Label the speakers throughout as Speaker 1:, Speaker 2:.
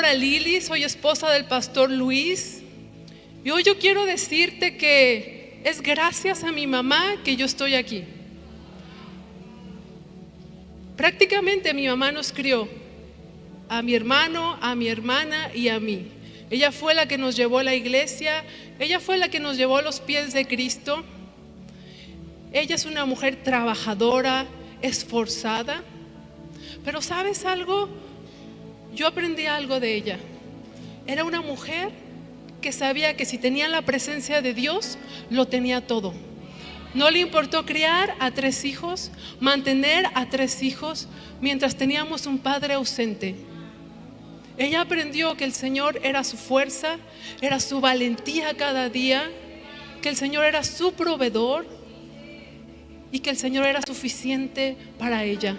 Speaker 1: Ana Lili, soy esposa del pastor Luis. Y hoy yo quiero decirte que es gracias a mi mamá que yo estoy aquí. Prácticamente mi mamá nos crió, a mi hermano, a mi hermana y a mí. Ella fue la que nos llevó a la iglesia, ella fue la que nos llevó a los pies de Cristo. Ella es una mujer trabajadora, esforzada. Pero ¿sabes algo? Yo aprendí algo de ella. Era una mujer que sabía que si tenía la presencia de Dios, lo tenía todo. No le importó criar a 3 hijos, mantener a 3 hijos, mientras teníamos un padre ausente. Ella aprendió que el Señor era su fuerza, era su valentía cada día, que el Señor era su proveedor y que el Señor era suficiente para ella.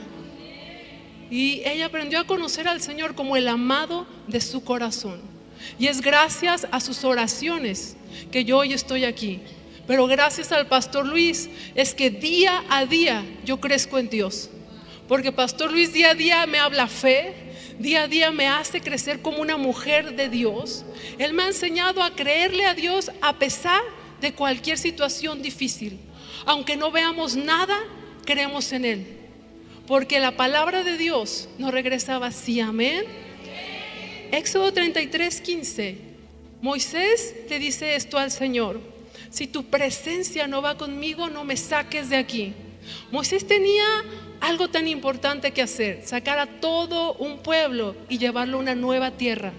Speaker 1: Y ella aprendió a conocer al Señor como el amado de su corazón. Y es gracias a sus oraciones que yo hoy estoy aquí. Pero gracias al pastor Luis es que día a día yo crezco en Dios. Porque pastor Luis día a día me habla fe, día a día me hace crecer como una mujer de Dios. Él me ha enseñado a creerle a Dios a pesar de cualquier situación difícil. Aunque no veamos nada, creemos en Él. Porque la palabra de Dios no regresa vacía, amén. Éxodo 33:15. Moisés le dice esto al Señor: si tu presencia no va conmigo, no me saques de aquí. Moisés tenía algo tan importante que hacer: sacar a todo un pueblo y llevarlo a una nueva tierra.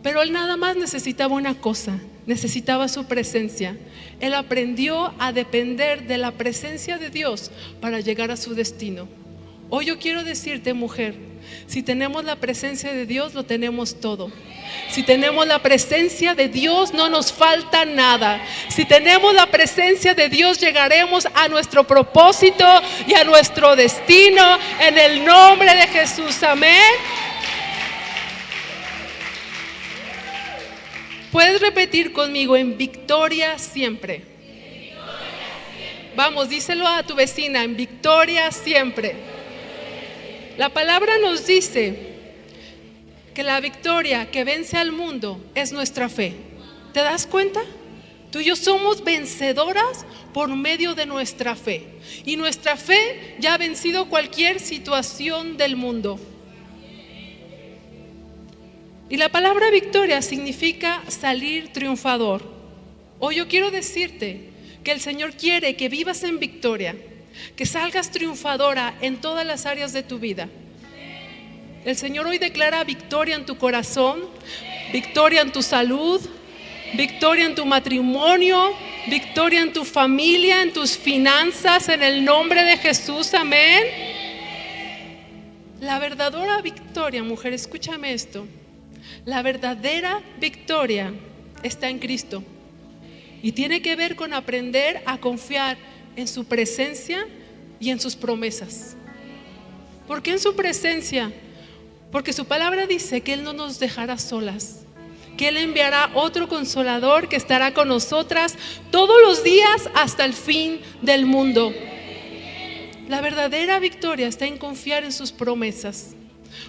Speaker 1: Pero él nada más necesitaba una cosa, necesitaba su presencia. Él aprendió a depender de la presencia de Dios para llegar a su destino. Hoy yo quiero decirte, mujer, si tenemos la presencia de Dios, lo tenemos todo. Si tenemos la presencia de Dios, no nos falta nada. Si tenemos la presencia de Dios, llegaremos a nuestro propósito y a nuestro destino en el nombre de Jesús, amén. Puedes repetir conmigo: en victoria siempre. Vamos, díselo a tu vecina: en victoria siempre. La palabra nos dice que la victoria que vence al mundo es nuestra fe. ¿Te das cuenta? Tú y yo somos vencedoras por medio de nuestra fe. Y nuestra fe ya ha vencido cualquier situación del mundo. Y la palabra victoria significa salir triunfador. Hoy yo quiero decirte que el Señor quiere que vivas en victoria, que salgas triunfadora en todas las áreas de tu vida. El Señor hoy declara victoria en tu corazón, victoria en tu salud, victoria en tu matrimonio, victoria en tu familia, en tus finanzas, en el nombre de Jesús, amén. La verdadera victoria, mujer, escúchame esto. La verdadera victoria está en Cristo y tiene que ver con aprender a confiar en su presencia y en sus promesas. ¿Por qué en su presencia? Porque su palabra dice que Él no nos dejará solas, que Él enviará otro consolador que estará con nosotras todos los días hasta el fin del mundo. La verdadera victoria está en confiar en sus promesas.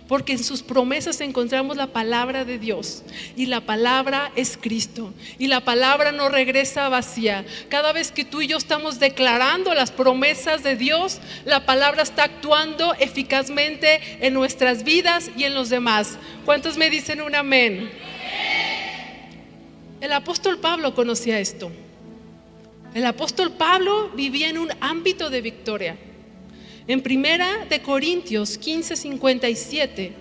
Speaker 1: Porque en sus promesas encontramos la palabra de Dios. Y la palabra es Cristo. Y la palabra no regresa vacía. Cada vez que tú y yo estamos declarando las promesas de Dios, la palabra está actuando eficazmente en nuestras vidas y en los demás. ¿Cuántos me dicen un amén? El apóstol Pablo conocía esto. El apóstol Pablo vivía en un ámbito de victoria. En 1 Corintios 15:57,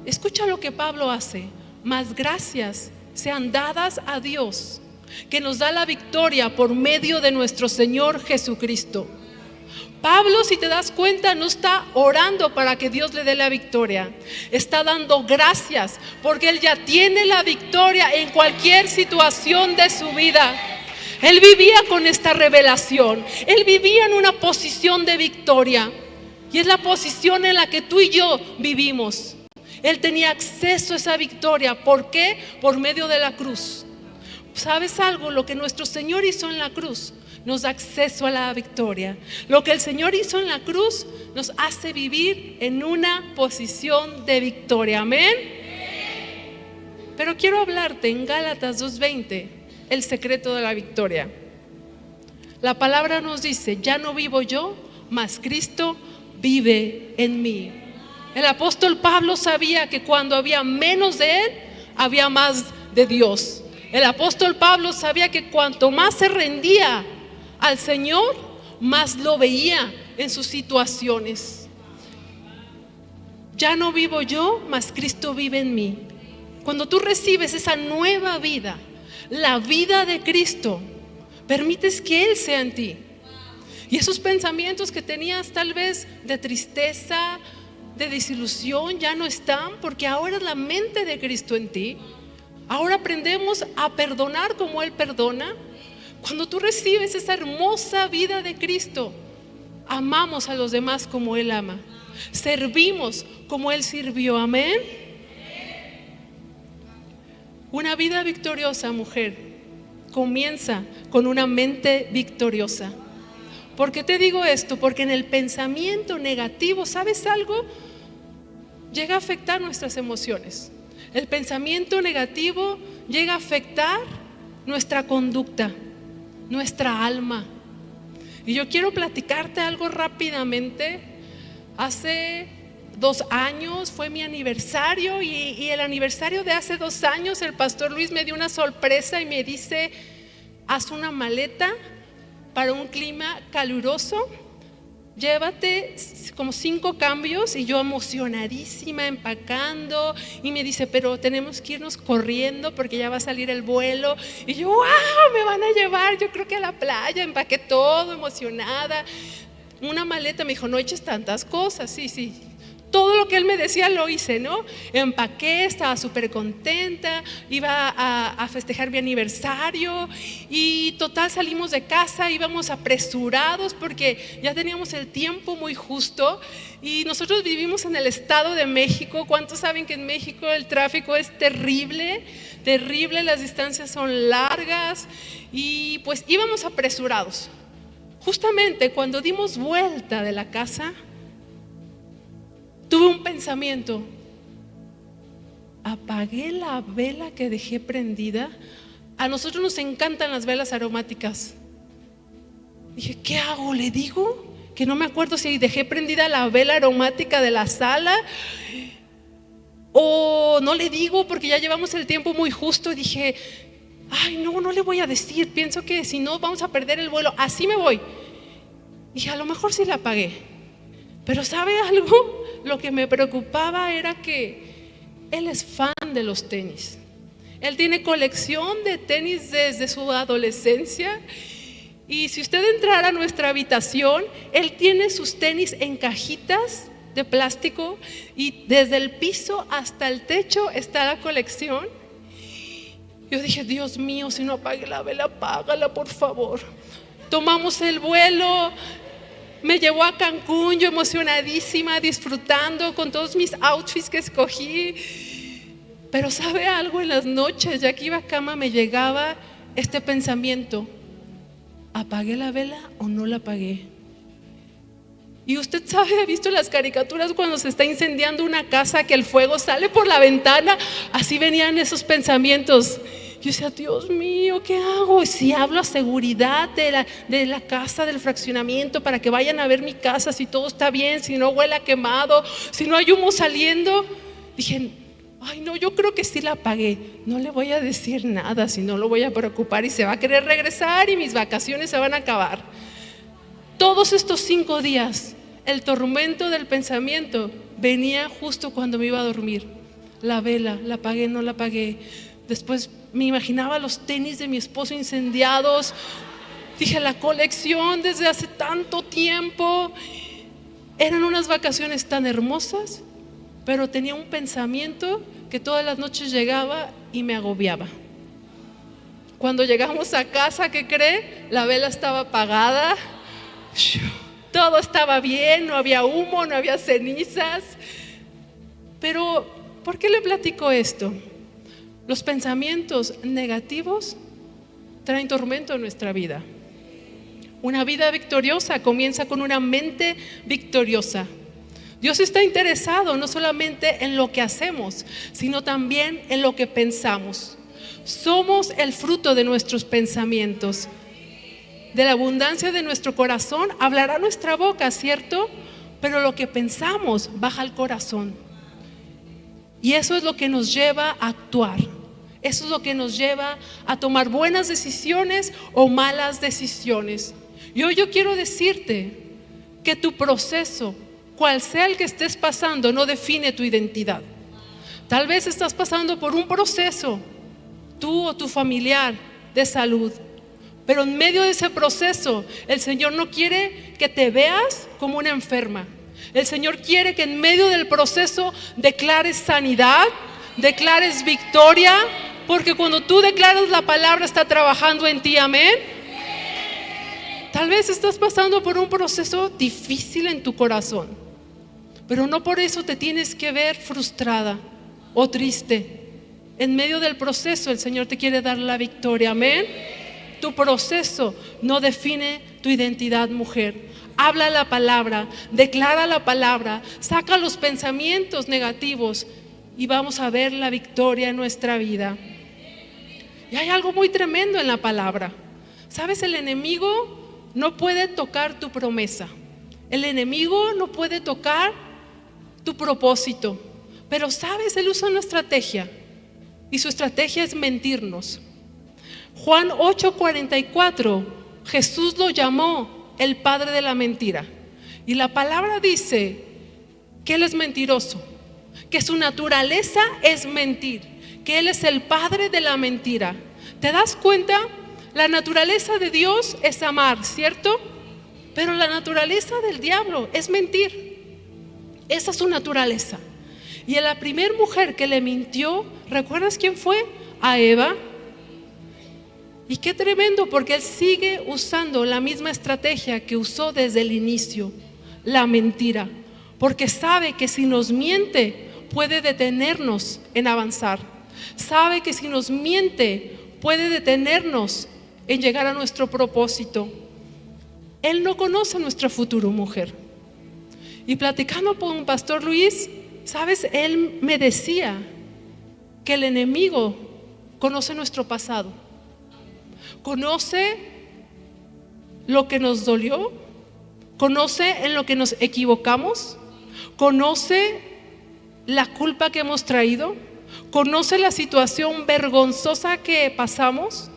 Speaker 1: escucha lo que Pablo hace: mas gracias sean dadas a Dios, que nos da la victoria por medio de nuestro Señor Jesucristo. Pablo, si te das cuenta, no está orando para que Dios le dé la victoria, está dando gracias porque él ya tiene la victoria en cualquier situación de su vida. Él vivía con esta revelación. Él vivía en una posición de victoria. Y es la posición en la que tú y yo vivimos. Él tenía acceso a esa victoria. ¿Por qué? Por medio de la cruz. ¿Sabes algo? Lo que nuestro Señor hizo en la cruz nos da acceso a la victoria. Lo que el Señor hizo en la cruz nos hace vivir en una posición de victoria. Amén. Pero quiero hablarte en Gálatas 2:20, el secreto de la victoria. La palabra nos dice: ya no vivo yo, mas Cristo vive en mí. El apóstol Pablo sabía que cuando había menos de él, había más de Dios. El apóstol Pablo sabía que cuanto más se rendía al Señor, más lo veía en sus situaciones. Ya no vivo yo, mas Cristo vive en mí. Cuando tú recibes esa nueva vida, la vida de Cristo, permites que Él sea en ti. Y esos pensamientos que tenías tal vez de tristeza, de desilusión, ya no están, porque ahora es la mente de Cristo en ti. Ahora aprendemos a perdonar como Él perdona. Cuando tú recibes esa hermosa vida de Cristo, amamos a los demás como Él ama. Servimos como Él sirvió. Amén. Una vida victoriosa, mujer, comienza con una mente victoriosa. ¿Por qué te digo esto? Porque en el pensamiento negativo, ¿sabes algo? Llega a afectar nuestras emociones. El pensamiento negativo llega a afectar nuestra conducta, nuestra alma. Y yo quiero platicarte algo rápidamente. Hace 2 años fue mi aniversario y el aniversario de hace 2 años el pastor Luis me dio una sorpresa y me dice: haz una maleta para un clima caluroso, llévate como 5 cambios. Y yo emocionadísima empacando, y me dice: pero tenemos que irnos corriendo porque ya va a salir el vuelo. Y yo: wow, me van a llevar, yo creo que a la playa. Empaqué todo, emocionada. Una maleta, me dijo: no eches tantas cosas. Sí, todo lo que él me decía lo hice, ¿no? Empaqué, estaba súper contenta, iba a festejar mi aniversario. Y total, salimos de casa, íbamos apresurados porque ya teníamos el tiempo muy justo. Y nosotros vivimos en el Estado de México. ¿Cuántos saben que en México el tráfico es terrible? Terrible, las distancias son largas. Y pues íbamos apresurados. Justamente cuando dimos vuelta de la casa, tuve un pensamiento: apagué la vela que dejé prendida. A nosotros nos encantan las velas aromáticas. Dije: ¿qué hago? ¿Le digo? Que no me acuerdo si dejé prendida la vela aromática de la sala, o no le digo porque ya llevamos el tiempo muy justo. Dije: ay, no le voy a decir, pienso que si no vamos a perder el vuelo, así me voy. Dije: a lo mejor sí la apagué. Pero ¿sabe algo? Lo que me preocupaba era que él es fan de los tenis. Él tiene colección de tenis desde su adolescencia. Y si usted entrara a nuestra habitación, él tiene sus tenis en cajitas de plástico, y desde el piso hasta el techo está la colección. Yo dije: Dios mío, si no apague la vela, apágala, por favor. Tomamos el vuelo. Me llevó a Cancún, yo emocionadísima, disfrutando con todos mis outfits que escogí. Pero ¿sabe algo? En las noches, ya que iba a cama, me llegaba este pensamiento: ¿apagué la vela o no la apagué? Y usted sabe, ha visto las caricaturas cuando se está incendiando una casa, que el fuego sale por la ventana. Así venían esos pensamientos. Yo decía: Dios mío, ¿qué hago? Si hablo a seguridad de la casa, del fraccionamiento, para que vayan a ver mi casa, si todo está bien, si no huele a quemado, si no hay humo saliendo. Dije: ay no, yo creo que sí la apagué. No le voy a decir nada, si no lo voy a preocupar y se va a querer regresar y mis vacaciones se van a acabar. Todos estos 5 días, el tormento del pensamiento venía justo cuando me iba a dormir. La vela, la apagué, no la apagué. Después me imaginaba los tenis de mi esposo incendiados. Dije: la colección desde hace tanto tiempo. Eran unas vacaciones tan hermosas, pero tenía un pensamiento que todas las noches llegaba y me agobiaba. Cuando llegamos a casa, ¿qué cree? La vela estaba apagada. Todo estaba bien, no había humo, no había cenizas. Pero ¿por qué le platico esto? Los pensamientos negativos traen tormento en nuestra vida. Una vida victoriosa comienza con una mente victoriosa. Dios está interesado no solamente en lo que hacemos, sino también en lo que pensamos. Somos el fruto de nuestros pensamientos. De la abundancia de nuestro corazón hablará nuestra boca, ¿cierto? Pero lo que pensamos baja al corazón. Y eso es lo que nos lleva a actuar. Eso es lo que nos lleva a tomar buenas decisiones o malas decisiones. Y hoy yo quiero decirte que tu proceso, cual sea el que estés pasando, no define tu identidad. Tal vez estás pasando por un proceso, tú o tu familiar, de salud. Pero en medio de ese proceso, el Señor no quiere que te veas como una enferma. El Señor quiere que en medio del proceso declares sanidad, declares victoria, porque cuando tú declaras, la palabra está trabajando en ti, amén. Tal vez estás pasando por un proceso difícil en tu corazón, pero no por eso te tienes que ver frustrada o triste. En medio del proceso, el Señor te quiere dar la victoria, amén. Tu proceso no define tu identidad, mujer. Habla la palabra, declara la palabra, saca los pensamientos negativos y vamos a ver la victoria en nuestra vida. Y hay algo muy tremendo en la palabra. ¿Sabes? El enemigo no puede tocar tu promesa. El enemigo no puede tocar tu propósito. Pero ¿sabes? Él usa una estrategia y su estrategia es mentirnos. Juan 8:44, Jesús lo llamó el padre de la mentira. Y la palabra dice que Él es mentiroso, que su naturaleza es mentir, que Él es el padre de la mentira. ¿Te das cuenta? La naturaleza de Dios es amar, ¿cierto? Pero la naturaleza del diablo es mentir. Esa es su naturaleza. Y a la primera mujer que le mintió, ¿recuerdas quién fue? A Eva. Y qué tremendo, porque él sigue usando la misma estrategia que usó desde el inicio, la mentira, porque sabe que si nos miente puede detenernos en avanzar, sabe que si nos miente puede detenernos en llegar a nuestro propósito. Él no conoce nuestro futuro, mujer. Y platicando con Pastor Luis, sabes, él me decía que el enemigo conoce nuestro pasado. Conoce lo que nos dolió, conoce en lo que nos equivocamos, conoce la culpa que hemos traído, conoce la situación vergonzosa que pasamos,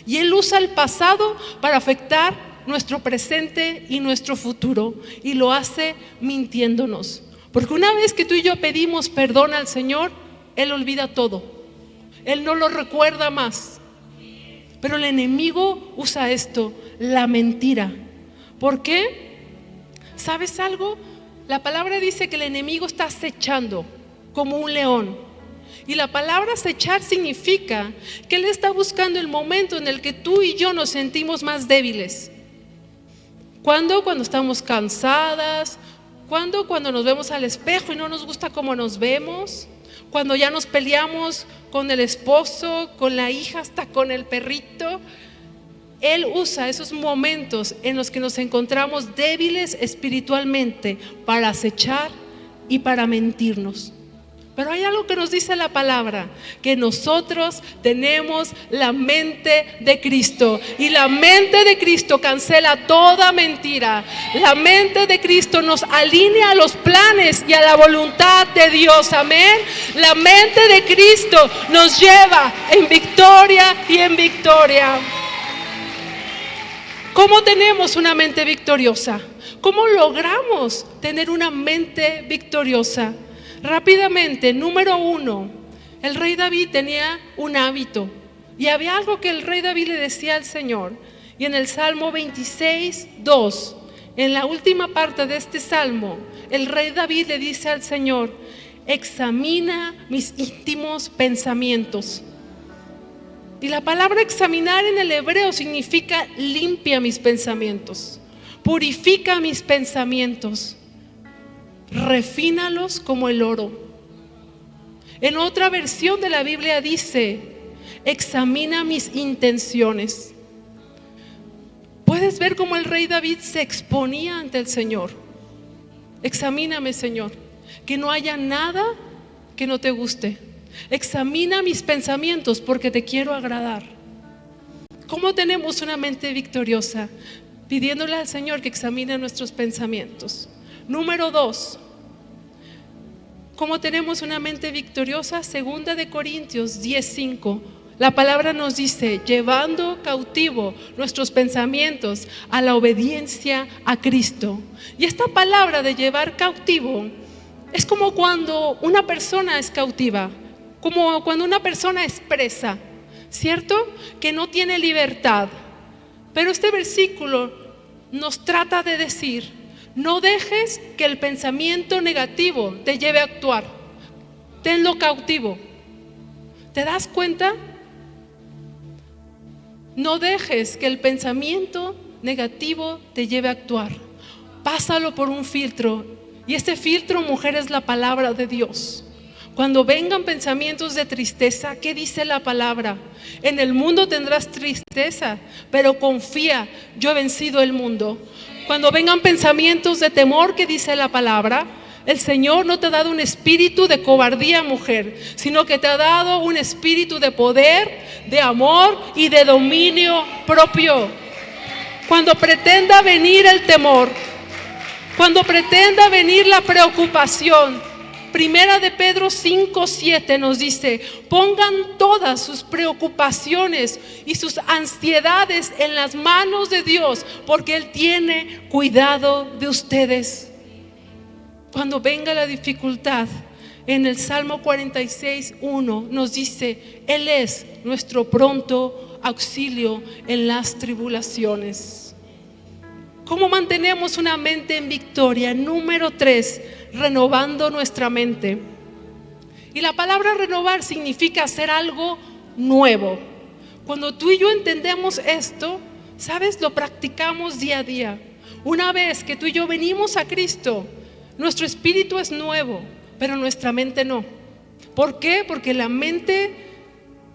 Speaker 1: y Él usa el pasado para afectar nuestro presente y nuestro futuro, y lo hace mintiéndonos. Porque una vez que tú y yo pedimos perdón al Señor, Él olvida todo, Él no lo recuerda más. Pero el enemigo usa esto, la mentira. ¿Por qué? ¿Sabes algo? La palabra dice que el enemigo está acechando como un león. Y la palabra acechar significa que él está buscando el momento en el que tú y yo nos sentimos más débiles. ¿Cuándo? Cuando estamos cansadas. ¿Cuándo? Cuando nos vemos al espejo y no nos gusta cómo nos vemos. Cuando ya nos peleamos con el esposo, con la hija, hasta con el perrito. Él usa esos momentos en los que nos encontramos débiles espiritualmente para acechar y para mentirnos. Pero hay algo que nos dice la palabra, que nosotros tenemos la mente de Cristo, y la mente de Cristo cancela toda mentira. La mente de Cristo nos alinea a los planes y a la voluntad de Dios, amén. La mente de Cristo nos lleva en victoria y en victoria. ¿Cómo tenemos una mente victoriosa? ¿Cómo logramos tener una mente victoriosa? Rápidamente, número 1, el rey David tenía un hábito, y había algo que el rey David le decía al Señor. Y en el Salmo 26:2, en la última parte de este salmo, el rey David le dice al Señor: examina mis íntimos pensamientos. Y la palabra examinar en el hebreo significa limpia mis pensamientos, purifica mis pensamientos, refínalos como el oro. En otra versión de la Biblia dice: examina mis intenciones. Puedes ver cómo el rey David se exponía ante el Señor. Examíname, Señor, que no haya nada que no te guste. Examina mis pensamientos porque te quiero agradar. ¿Cómo tenemos una mente victoriosa? Pidiéndole al Señor que examine nuestros pensamientos. Número 2. ¿Cómo tenemos una mente victoriosa? 2 de Corintios 10:5. La palabra nos dice, llevando cautivo nuestros pensamientos a la obediencia a Cristo. Y esta palabra de llevar cautivo es como cuando una persona es cautiva, como cuando una persona es presa, ¿cierto? Que no tiene libertad. Pero este versículo nos trata de decir, no dejes que el pensamiento negativo te lleve a actuar. Tenlo cautivo. ¿Te das cuenta? No dejes que el pensamiento negativo te lleve a actuar. Pásalo por un filtro. Y este filtro, mujer, es la palabra de Dios. Cuando vengan pensamientos de tristeza, ¿qué dice la palabra? En el mundo tendrás tristeza, pero confía, yo he vencido el mundo. Cuando vengan pensamientos de temor, ¿qué dice la palabra? El Señor no te ha dado un espíritu de cobardía, mujer, sino que te ha dado un espíritu de poder, de amor y de dominio propio. Cuando pretenda venir el temor, cuando pretenda venir la preocupación, 1 de Pedro 5:7 nos dice, pongan todas sus preocupaciones y sus ansiedades en las manos de Dios, porque Él tiene cuidado de ustedes. Cuando venga la dificultad, en el Salmo 46:1 nos dice, Él es nuestro pronto auxilio en las tribulaciones. ¿Cómo mantenemos una mente en victoria? Número 3, renovando nuestra mente. Y la palabra renovar significa hacer algo nuevo. Cuando tú y yo entendemos esto, ¿sabes? Lo practicamos día a día. Una vez que tú y yo venimos a Cristo, nuestro espíritu es nuevo, pero nuestra mente no. ¿Por qué? Porque la mente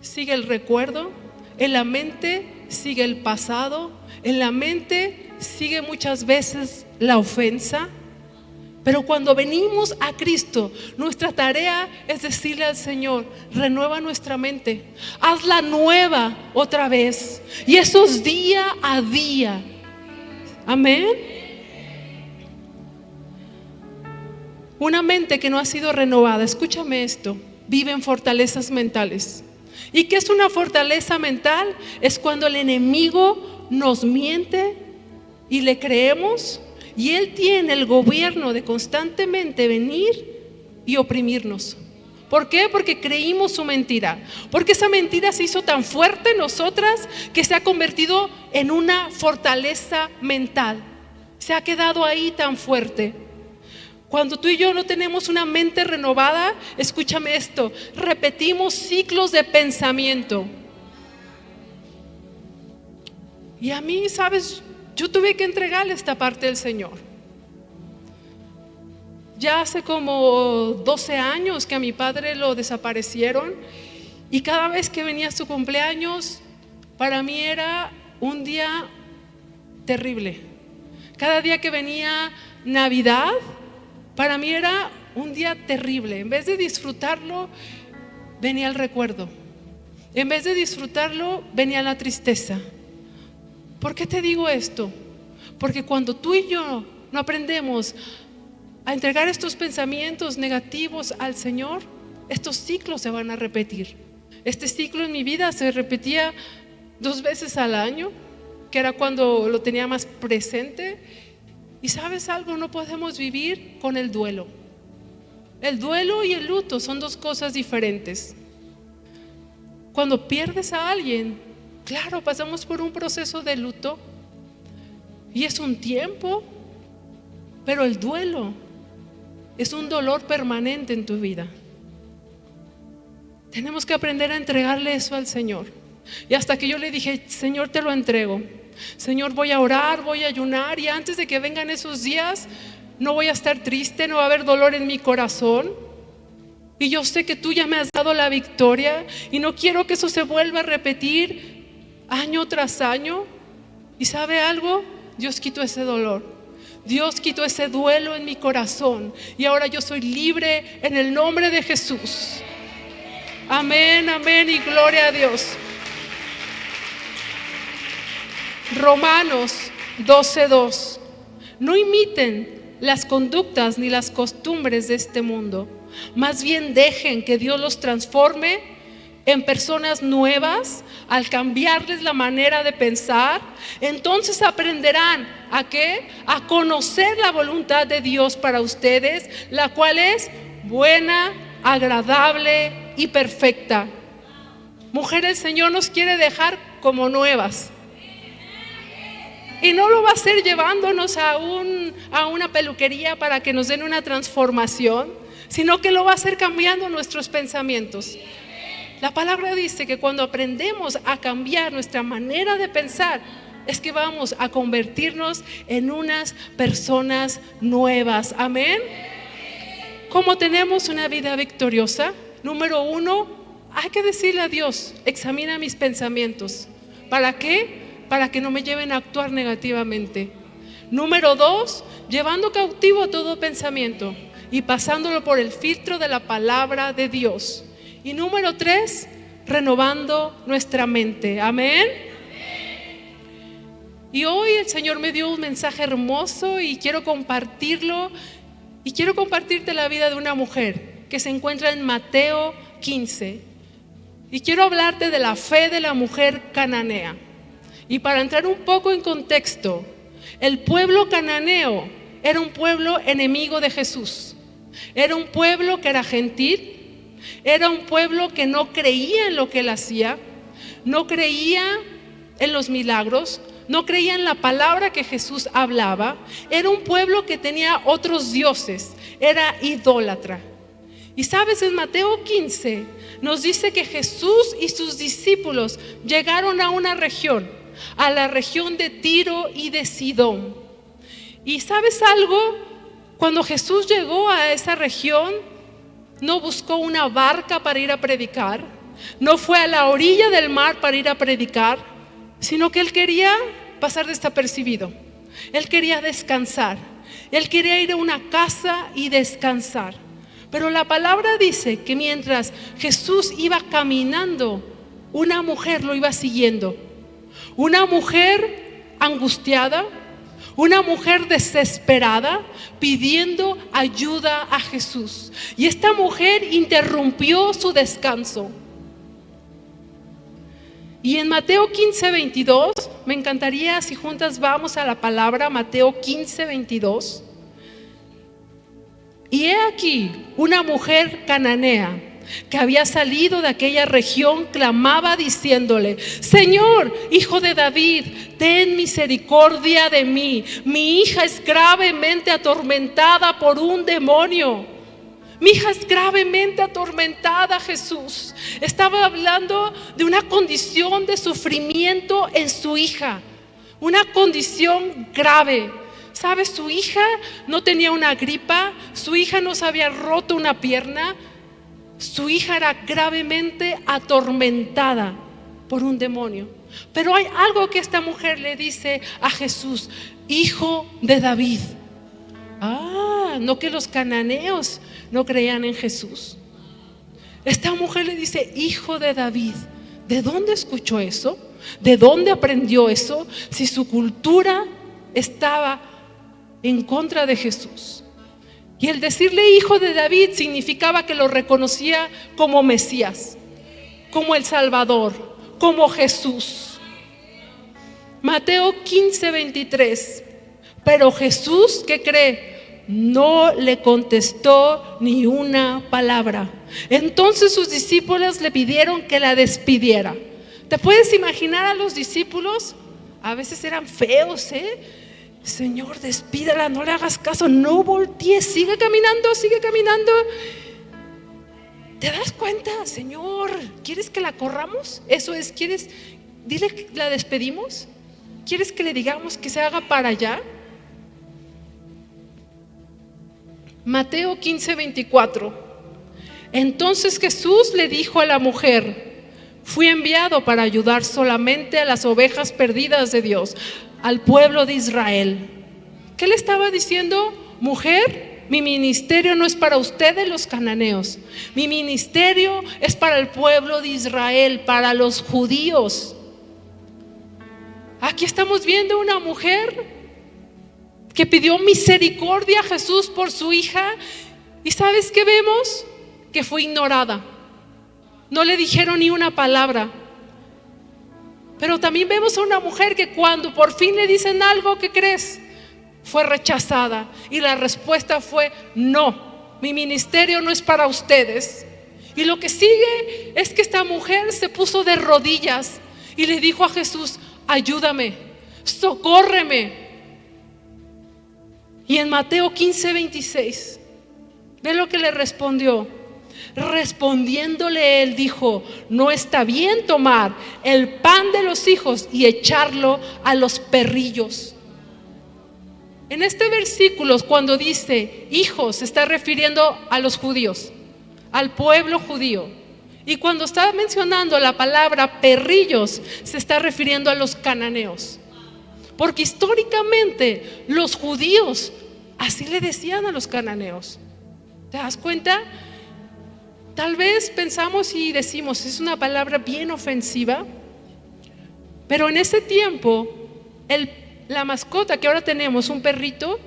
Speaker 1: sigue el recuerdo, en la mente sigue el pasado, en la mente sigue muchas veces la ofensa. Pero cuando venimos a Cristo, nuestra tarea es decirle al Señor, renueva nuestra mente, hazla nueva otra vez. Y eso es día a día. Amén. Una mente que no ha sido renovada, escúchame esto, vive en fortalezas mentales. ¿Y qué es una fortaleza mental? Es cuando el enemigo nos miente y le creemos, y él tiene el gobierno de constantemente venir y oprimirnos. ¿Por qué? Porque creímos su mentira, porque esa mentira se hizo tan fuerte en nosotras que se ha convertido en una fortaleza mental, se ha quedado ahí tan fuerte. Cuando tú y yo no tenemos una mente renovada, escúchame esto, repetimos ciclos de pensamiento. Y a mí, ¿sabes? Yo tuve que entregarle esta parte al Señor. Ya hace como 12 años que a mi padre lo desaparecieron, y cada vez que venía su cumpleaños, para mí era un día terrible. Cada día que venía Navidad, para mí era un día terrible. En vez de disfrutarlo, venía el recuerdo. En vez de disfrutarlo, venía la tristeza. ¿Por qué te digo esto? Porque cuando tú y yo no aprendemos a entregar estos pensamientos negativos al Señor, estos ciclos se van a repetir. Este ciclo en mi vida se repetía 2 veces al año, que era cuando lo tenía más presente. Y ¿sabes algo? No podemos vivir con el duelo. El duelo y el luto son 2 cosas diferentes. Cuando pierdes a alguien, claro, pasamos por un proceso de luto y es un tiempo, pero el duelo es un dolor permanente en tu vida. Tenemos que aprender a entregarle eso al Señor. Y hasta que yo le dije, Señor, te lo entrego. Señor, voy a orar, voy a ayunar, y antes de que vengan esos días no voy a estar triste, no va a haber dolor en mi corazón. Y yo sé que tú ya me has dado la victoria y no quiero que eso se vuelva a repetir año tras año. ¿Y sabe algo? Dios quitó ese dolor. Dios quitó ese duelo en mi corazón y ahora yo soy libre en el nombre de Jesús. Amén, amén y gloria a Dios. Romanos 12:2. No imiten las conductas ni las costumbres de este mundo, más bien dejen que Dios los transforme en personas nuevas al cambiarles la manera de pensar. Entonces aprenderán ¿a qué? A conocer la voluntad de Dios para ustedes, la cual es buena, agradable y perfecta. Mujer, el Señor nos quiere dejar como nuevas. Y no lo va a hacer llevándonos a una peluquería para que nos den una transformación, sino que lo va a hacer cambiando nuestros pensamientos. La palabra dice que cuando aprendemos a cambiar nuestra manera de pensar, es que vamos a convertirnos en unas personas nuevas. Amén. ¿Cómo tenemos una vida victoriosa? Número 1, hay que decirle a Dios: examina mis pensamientos. ¿Para qué? Para que no me lleven a actuar negativamente. Número 2, llevando cautivo todo pensamiento y pasándolo por el filtro de la palabra de Dios. Y número 3, renovando nuestra mente. Amén. Y hoy el Señor me dio un mensaje hermoso y quiero compartirlo. Y quiero compartirte la vida de una mujer que se encuentra en Mateo 15. Y quiero hablarte de la fe de la mujer cananea. Y para entrar un poco en contexto, el pueblo cananeo era un pueblo enemigo de Jesús. Era un pueblo que era gentil. Era un pueblo que no creía en lo que él hacía, no creía en los milagros, no creía en la palabra que Jesús hablaba. Era un pueblo que tenía otros dioses, era idólatra. Y sabes, en Mateo 15 nos dice que Jesús y sus discípulos llegaron a una región, a la región de Tiro y de Sidón. Y sabes algo, cuando Jesús llegó a esa región, no buscó una barca para ir a predicar, no fue a la orilla del mar para ir a predicar, sino que él quería pasar desapercibido. Él quería descansar, él quería ir a una casa y descansar. Pero la palabra dice que mientras Jesús iba caminando, una mujer lo iba siguiendo. Una mujer angustiada, una mujer desesperada pidiendo ayuda a Jesús. Y esta mujer interrumpió su descanso. Y en Mateo 15:22, me encantaría si juntas vamos a la palabra Mateo 15:22. Y he aquí una mujer cananea que había salido de aquella región, clamaba diciéndole: Señor, hijo de David, ten misericordia de mí. Mi hija es gravemente atormentada por un demonio. Mi hija es gravemente atormentada, Jesús. Estaba hablando de una condición de sufrimiento en su hija, una condición grave. ¿Sabes? Su hija no tenía una gripa, su hija no se había roto una pierna. Su hija era gravemente atormentada por un demonio. Pero hay algo que esta mujer le dice a Jesús: hijo de David. No que los cananeos no creían en Jesús. Esta mujer le dice: hijo de David. ¿De dónde escuchó eso? ¿De dónde aprendió eso? Si su cultura estaba en contra de Jesús. Y el decirle hijo de David significaba que lo reconocía como Mesías, como el Salvador, como Jesús. Mateo 15:23. Pero Jesús, ¿qué cree? No le contestó ni una palabra. Entonces sus discípulos le pidieron que la despidiera. ¿Te puedes imaginar a los discípulos? A veces eran feos, Señor, despídala, no le hagas caso, no voltees, sigue caminando, sigue caminando. ¿Te das cuenta? Señor, ¿quieres que la corramos? Eso es, ¿quieres? Dile que la despedimos. ¿Quieres que le digamos que se haga para allá? Mateo 15:24. Entonces Jesús le dijo a la mujer: fui enviado para ayudar solamente a las ovejas perdidas de Dios, al pueblo de Israel. ¿Qué le estaba diciendo? Mujer, mi ministerio no es para ustedes los cananeos. Mi ministerio es para el pueblo de Israel, para los judíos. Aquí estamos viendo una mujer que pidió misericordia a Jesús por su hija. ¿Y sabes qué vemos? Que fue ignorada. No le dijeron ni una palabra. Pero también vemos a una mujer que cuando por fin le dicen algo, ¿qué crees? Fue rechazada. Y la respuesta fue: no, mi ministerio no es para ustedes. Y lo que sigue es que esta mujer se puso de rodillas y le dijo a Jesús: ayúdame, socórreme. Y en Mateo 15:26, ve lo que le respondió. Respondiéndole él dijo: no está bien tomar el pan de los hijos y echarlo a los perrillos. En este versículo, cuando dice hijos, se está refiriendo a los judíos, al pueblo judío. Y cuando está mencionando la palabra perrillos, se está refiriendo a los cananeos. Porque históricamente los judíos así le decían a los cananeos. ¿Te das cuenta? Tal vez pensamos y decimos, es una palabra bien ofensiva, pero en ese tiempo la mascota que ahora tenemos, un perrito,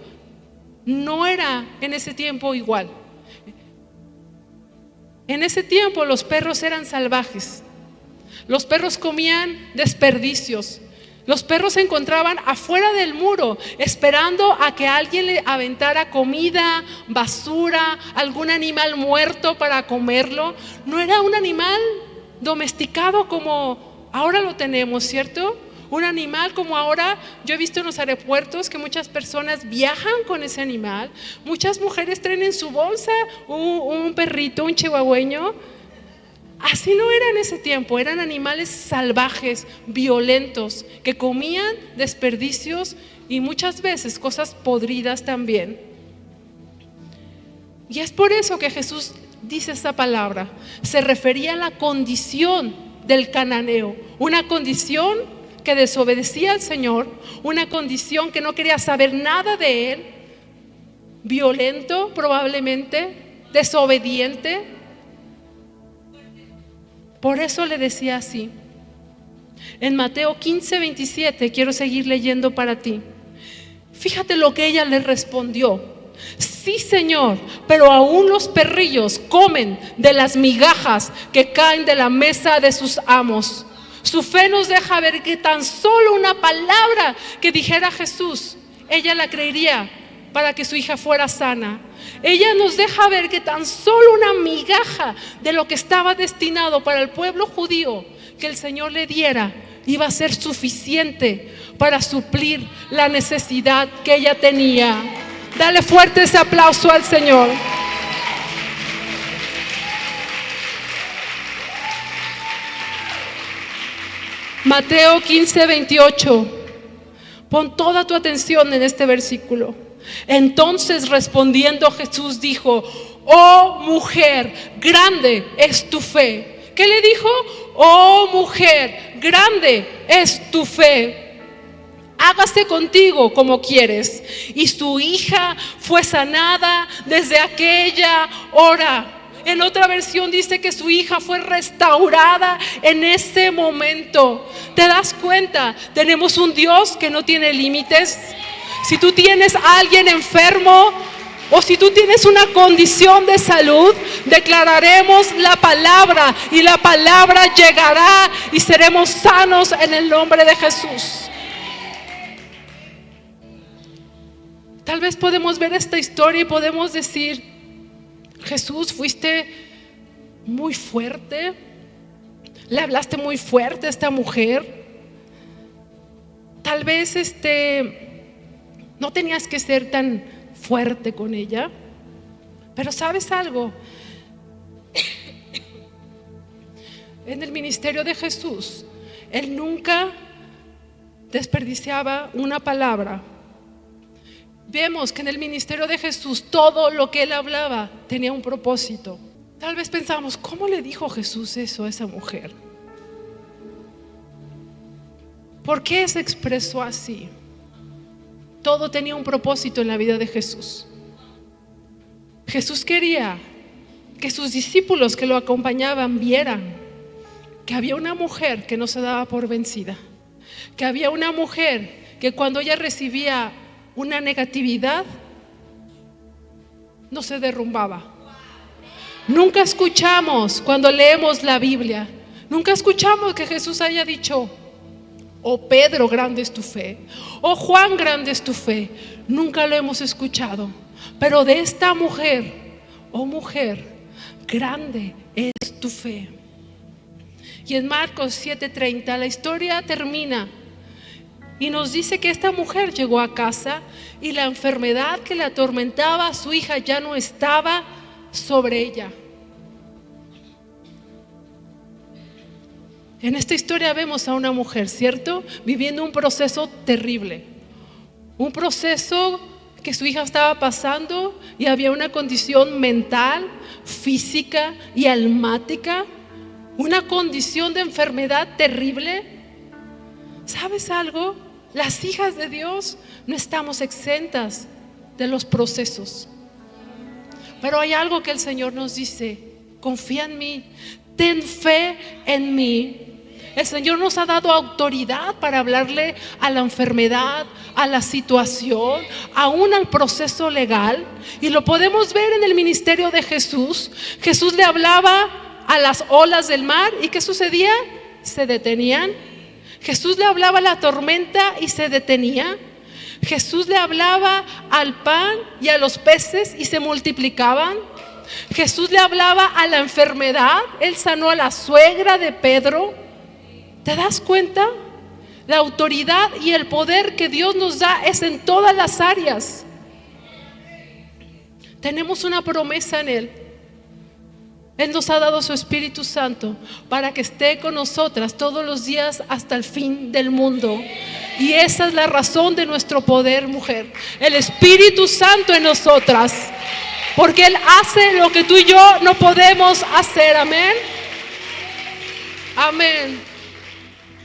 Speaker 1: no era en ese tiempo igual. En ese tiempo los perros eran salvajes. Los perros comían desperdicios. Los perros se encontraban afuera del muro esperando a que alguien le aventara comida, basura, algún animal muerto para comerlo. No era un animal domesticado como ahora lo tenemos, ¿cierto? Un animal como ahora, yo he visto en los aeropuertos que muchas personas viajan con ese animal. Muchas mujeres traen en su bolsa un perrito, un chihuahueño. Así no era en ese tiempo, eran animales salvajes, violentos, que comían desperdicios y muchas veces cosas podridas también. Y es por eso que Jesús dice esta palabra. Se refería a la condición del cananeo, una condición que desobedecía al Señor, una condición que no quería saber nada de Él, violento probablemente, desobediente. Por eso le decía así. En Mateo 15:27, quiero seguir leyendo para ti. Fíjate lo que ella le respondió: sí, Señor, pero aún los perrillos comen de las migajas que caen de la mesa de sus amos. Su fe nos deja ver que tan solo una palabra que dijera Jesús, ella la creería para que su hija fuera sana. Ella nos deja ver que tan solo una migaja de lo que estaba destinado para el pueblo judío que el Señor le diera iba a ser suficiente para suplir la necesidad que ella tenía. Dale fuerte ese aplauso al Señor. Mateo 15:28. Pon toda tu atención en este versículo. Entonces respondiendo Jesús dijo: oh mujer, grande es tu fe. ¿Qué le dijo? Oh mujer, grande es tu fe. Hágase contigo como quieres. Y su hija fue sanada desde aquella hora. En otra versión dice que su hija fue restaurada en ese momento. ¿Te das cuenta? Tenemos un Dios que no tiene límites. Si tú tienes a alguien enfermo o si tú tienes una condición de salud, declararemos la palabra y la palabra llegará y seremos sanos en el nombre de Jesús. Tal vez podemos ver esta historia y podemos decir: Jesús, fuiste muy fuerte, le hablaste muy fuerte a esta mujer. Tal vez no tenías que ser tan fuerte con ella. Pero ¿sabes algo? En el ministerio de Jesús, Él nunca desperdiciaba una palabra. Vemos que en el ministerio de Jesús todo lo que Él hablaba tenía un propósito. Tal vez pensamos: ¿cómo le dijo Jesús eso a esa mujer? ¿Por qué se expresó así? Todo tenía un propósito en la vida de Jesús. Jesús quería que sus discípulos que lo acompañaban vieran que había una mujer que no se daba por vencida, que había una mujer que cuando ella recibía una negatividad no se derrumbaba. Nunca escuchamos cuando leemos la Biblia, nunca escuchamos que Jesús haya dicho: oh Pedro, grande es tu fe, oh Juan, grande es tu fe. Nunca lo hemos escuchado. Pero de esta mujer: oh mujer, grande es tu fe. Y en Marcos 7:30 la historia termina y nos dice que esta mujer llegó a casa y la enfermedad que le atormentaba a su hija ya no estaba sobre ella. En esta historia vemos a una mujer, ¿cierto?, viviendo un proceso terrible, un proceso que su hija estaba pasando, y había una condición mental, física y almática, una condición de enfermedad terrible. ¿Sabes algo? Las hijas de Dios no estamos exentas de los procesos, pero hay algo que el Señor nos dice: confía en mí, ten fe en mí. El Señor nos ha dado autoridad para hablarle a la enfermedad, a la situación, aún al proceso legal. Y lo podemos ver en el ministerio de Jesús. Jesús le hablaba a las olas del mar, ¿y qué sucedía? Se detenían. Jesús le hablaba a la tormenta y se detenía. Jesús le hablaba al pan y a los peces y se multiplicaban. Jesús le hablaba a la enfermedad. Él sanó a la suegra de Pedro. ¿Te das cuenta? La autoridad y el poder que Dios nos da es en todas las áreas. Tenemos una promesa en Él. Él nos ha dado su Espíritu Santo para que esté con nosotras todos los días hasta el fin del mundo. Y esa es la razón de nuestro poder, mujer. El Espíritu Santo en nosotras. Porque Él hace lo que tú y yo no podemos hacer. Amén. Amén.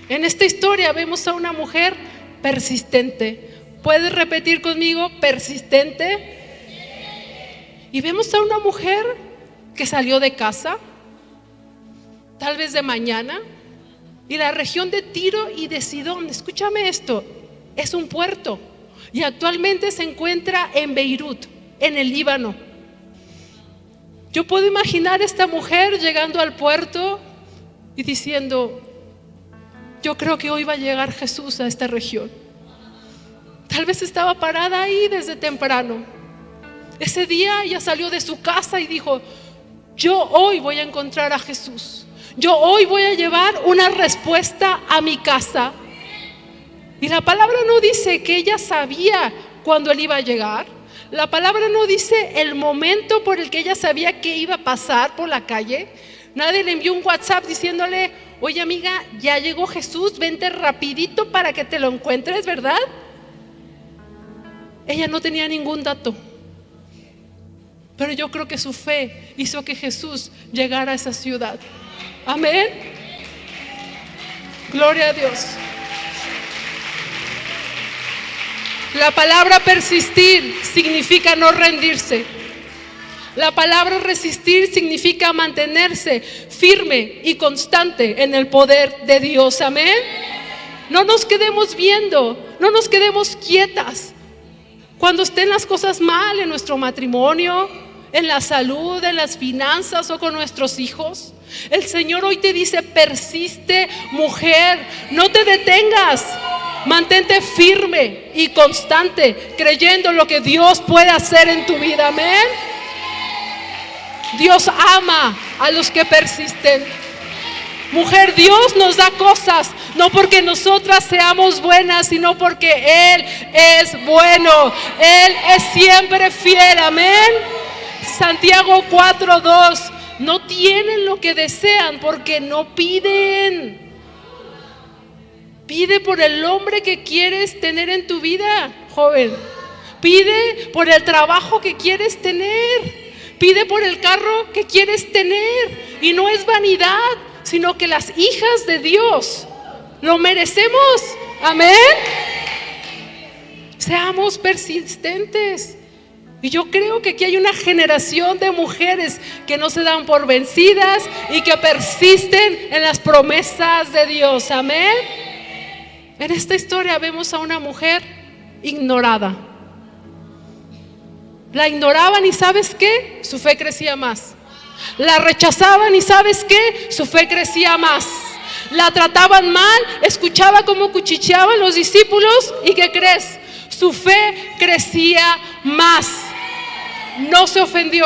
Speaker 1: En esta historia vemos a una mujer persistente. ¿Puedes repetir conmigo? Persistente. Y vemos a una mujer que salió de casa, tal vez de mañana, y la región de Tiro y de Sidón, escúchame esto, es un puerto, y actualmente se encuentra en Beirut, en el Líbano. Yo puedo imaginar a esta mujer llegando al puerto y diciendo: yo creo que hoy va a llegar Jesús a esta región. Tal vez estaba parada ahí desde temprano. Ese día ella salió de su casa y dijo: yo hoy voy a encontrar a Jesús. Yo hoy voy a llevar una respuesta a mi casa. Y la palabra no dice que ella sabía cuándo Él iba a llegar. La palabra no dice el momento por el que ella sabía que iba a pasar por la calle. Nadie le envió un WhatsApp diciéndole: oye amiga, ya llegó Jesús, vente rapidito para que te lo encuentres, ¿verdad? Ella no tenía ningún dato. Pero yo creo que su fe hizo que Jesús llegara a esa ciudad. Amén. Gloria a Dios. La palabra persistir significa no rendirse. La palabra resistir significa mantenerse firme y constante en el poder de Dios. Amén. No nos quedemos viendo, no nos quedemos quietas. Cuando estén las cosas mal en nuestro matrimonio, en la salud, en las finanzas o con nuestros hijos, el Señor hoy te dice: persiste, mujer, no te detengas. Mantente firme y constante, creyendo lo que Dios puede hacer en tu vida. Amén. Dios ama a los que persisten. Mujer, Dios nos da cosas no porque nosotras seamos buenas, sino porque Él es bueno. Él es siempre fiel. Amén. Santiago 4:2: no tienen lo que desean porque no piden. Pide por el hombre que quieres tener en tu vida, joven. Pide por el trabajo que quieres tener. Pide por el carro que quieres tener. Y no es vanidad, sino que las hijas de Dios lo merecemos. Amén. Seamos persistentes. Y yo creo que aquí hay una generación de mujeres que no se dan por vencidas y que persisten en las promesas de Dios. Amén. En esta historia vemos a una mujer ignorada. La ignoraban y ¿sabes qué? Su fe crecía más. La rechazaban y ¿sabes qué? Su fe crecía más. La trataban mal, escuchaba cómo cuchicheaban los discípulos y ¿qué crees? Su fe crecía más. No se ofendió.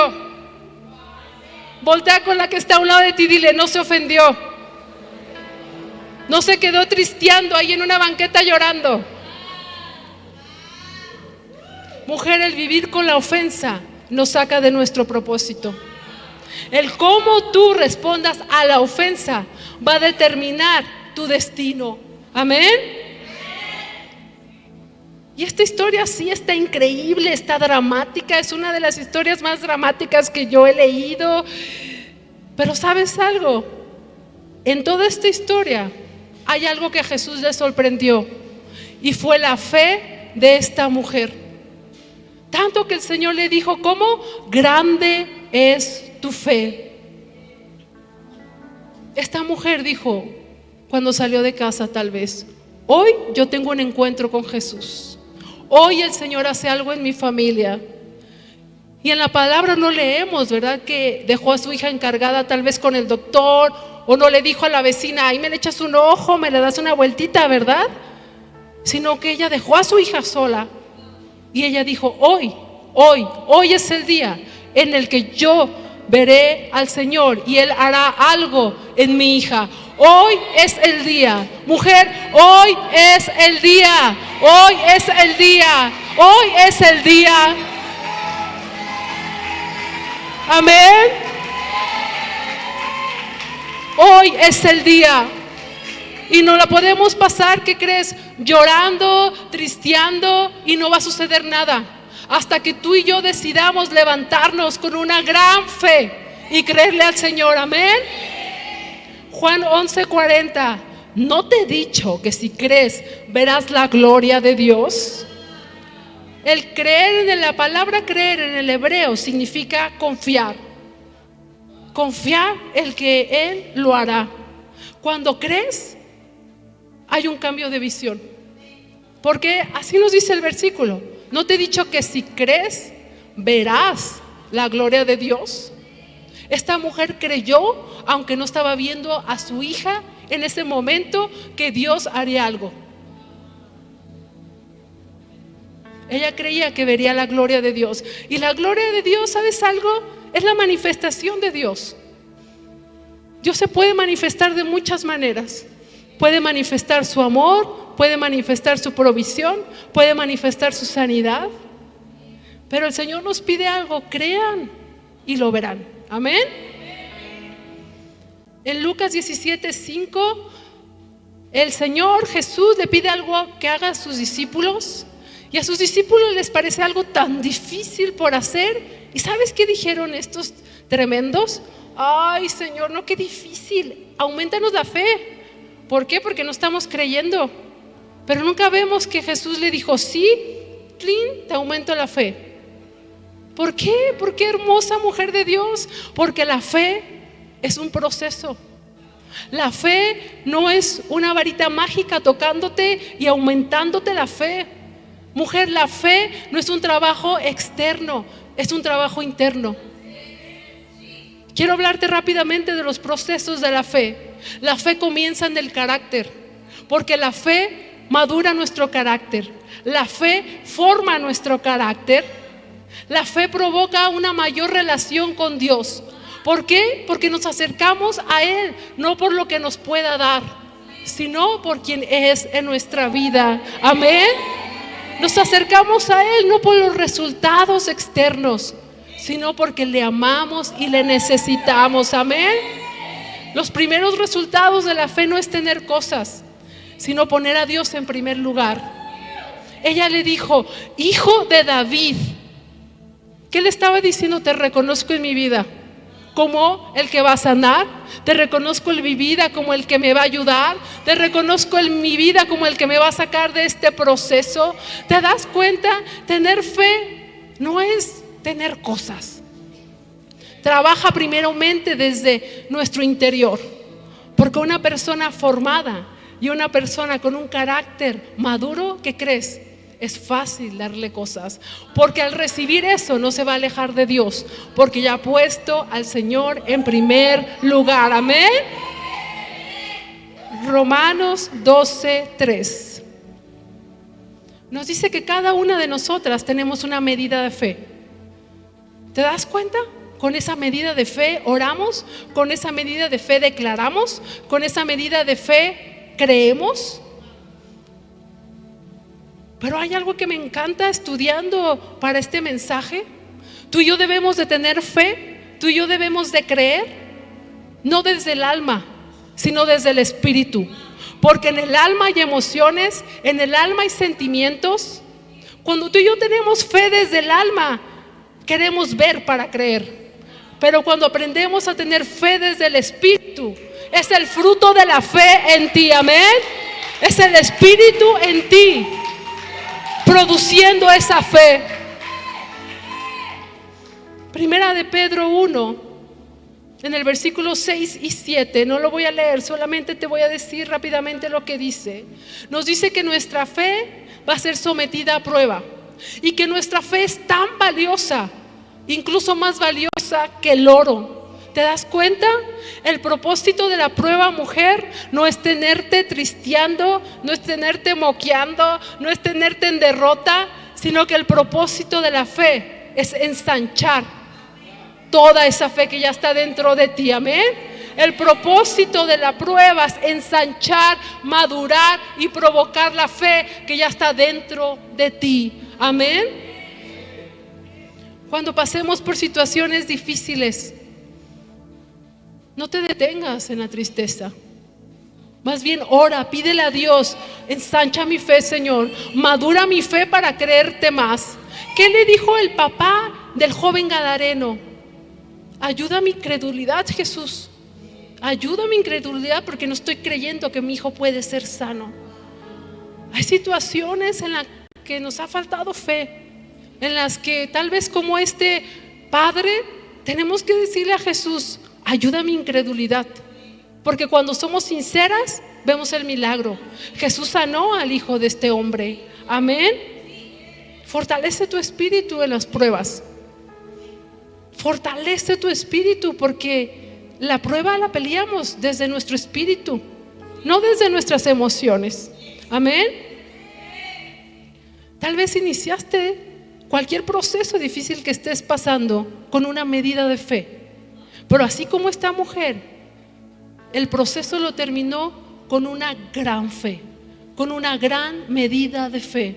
Speaker 1: Voltea con la que está a un lado de ti y dile: no se ofendió. No se quedó tristeando ahí en una banqueta llorando. Mujer, el vivir con la ofensa nos saca de nuestro propósito. El cómo tú respondas a la ofensa va a determinar tu destino. Amén. Y esta historia sí está increíble, está dramática, es una de las historias más dramáticas que yo he leído. Pero ¿sabes algo? En toda esta historia hay algo que a Jesús le sorprendió, y fue la fe de esta mujer. Tanto que el Señor le dijo: ¿cómo? Grande es tu fe. Esta mujer dijo, cuando salió de casa tal vez: hoy yo tengo un encuentro con Jesús. Hoy el Señor hace algo en mi familia. Y en la palabra no leemos, ¿verdad?, que dejó a su hija encargada tal vez con el doctor, o no le dijo a la vecina: ahí me le echas un ojo, me le das una vueltita, ¿verdad? Sino que ella dejó a su hija sola. Y ella dijo: hoy es el día en el que yo veré al Señor y Él hará algo en mi hija. Hoy es el día, mujer, hoy es el día, hoy es el día, hoy es el día. Amén. Hoy es el día. Y no la podemos pasar, ¿qué crees?, llorando, tristeando, y no va a suceder nada hasta que tú y yo decidamos levantarnos con una gran fe y creerle al Señor. Amén. Juan 11:40. ¿No te he dicho que si crees verás la gloria de Dios? El creer, en la palabra creer en el hebreo significa confiar. Confiar en que Él lo hará. Cuando crees, hay un cambio de visión. Porque así nos dice el versículo: ¿no te he dicho que si crees verás la gloria de Dios? Esta mujer creyó, aunque no estaba viendo a su hija en ese momento, que Dios haría algo. Ella creía que vería la gloria de Dios. Y la gloria de Dios, ¿sabes algo? Es la manifestación de Dios. Dios se puede manifestar de muchas maneras. Puede manifestar su amor, puede manifestar su provisión, puede manifestar su sanidad. Pero el Señor nos pide algo: crean y lo verán. Amén. En Lucas 17:5, el Señor Jesús le pide algo que haga a sus discípulos, y a sus discípulos les parece algo tan difícil por hacer. ¿Y sabes qué dijeron estos tremendos? Ay, Señor, no, qué difícil, aumentanos la fe. ¿Por qué? Porque no estamos creyendo. Pero nunca vemos que Jesús le dijo: sí, te aumento la fe. ¿Por qué? ¿Por qué, hermosa mujer de Dios? Porque la fe es un proceso. La fe no es una varita mágica tocándote y aumentándote la fe. Mujer, la fe no es un trabajo externo, es un trabajo interno. Quiero hablarte rápidamente de los procesos de la fe. La fe comienza en el carácter, porque la fe madura nuestro carácter. La fe forma nuestro carácter. La fe provoca una mayor relación con Dios. ¿Por qué? Porque nos acercamos a Él, no por lo que nos pueda dar, sino por quien es en nuestra vida. Amén. Nos acercamos a Él no por los resultados externos, sino porque le amamos y le necesitamos. Amén. Los primeros resultados de la fe no es tener cosas, sino poner a Dios en primer lugar. Ella le dijo: hijo de David. ¿Qué le estaba diciendo? Te reconozco en mi vida. como el que va a sanar, te reconozco en mi vida como el que me va a ayudar, te reconozco en mi vida como el que me va a sacar de este proceso. ¿Te das cuenta? Tener fe no es tener cosas. Trabaja primeramente desde nuestro interior, porque una persona formada y una persona con un carácter maduro, ¿qué crees? Es fácil darle cosas, porque al recibir eso no se va a alejar de Dios, porque ya ha puesto al Señor en primer lugar. Amén. Romanos 12:3 nos dice que cada una de nosotras tenemos una medida de fe. ¿Te das cuenta? Con esa medida de fe oramos, con esa medida de fe declaramos, con esa medida de fe creemos. Pero hay algo que me encanta estudiando para este mensaje. Tú y yo debemos de tener fe, tú y yo debemos de creer, no desde el alma, sino desde el espíritu. Porque en el alma hay emociones, en el alma hay sentimientos. Cuando tú y yo tenemos fe desde el alma, queremos ver para creer. Pero cuando aprendemos a tener fe desde el espíritu, es el fruto de la fe en ti. Amén. Es el espíritu en ti produciendo esa fe. Primera de Pedro 1, en el versículo 6 y 7, no lo voy a leer, solamente te voy a decir rápidamente lo que dice. Nos dice que nuestra fe va a ser sometida a prueba y que nuestra fe es tan valiosa, incluso más valiosa que el oro. ¿Te das cuenta? El propósito de la prueba, mujer, no es tenerte tristeando, no es tenerte moqueando, no es tenerte en derrota, sino que el propósito de la fe es ensanchar toda esa fe que ya está dentro de ti. Amén. El propósito de la prueba es ensanchar, madurar y provocar la fe que ya está dentro de ti. Amén. Cuando pasemos por situaciones difíciles, no te detengas en la tristeza. Más bien ora, pídele a Dios: ensancha mi fe, Señor, madura mi fe para creerte más. ¿Qué le dijo el papá del joven gadareno? Ayuda mi incredulidad, Jesús. Ayuda mi incredulidad porque no estoy creyendo que mi hijo puede ser sano. Hay situaciones en las que nos ha faltado fe, en las que tal vez como este padre tenemos que decirle a Jesús: ayuda mi incredulidad, porque cuando somos sinceras vemos el milagro. Jesús sanó al hijo de este hombre. Amén. Fortalece tu espíritu en las pruebas. Fortalece tu espíritu, porque la prueba la peleamos desde nuestro espíritu, no desde nuestras emociones. Amén. Tal vez iniciaste cualquier proceso difícil que estés pasando con una medida de fe, pero así como esta mujer, el proceso lo terminó con una gran fe, con una gran medida de fe.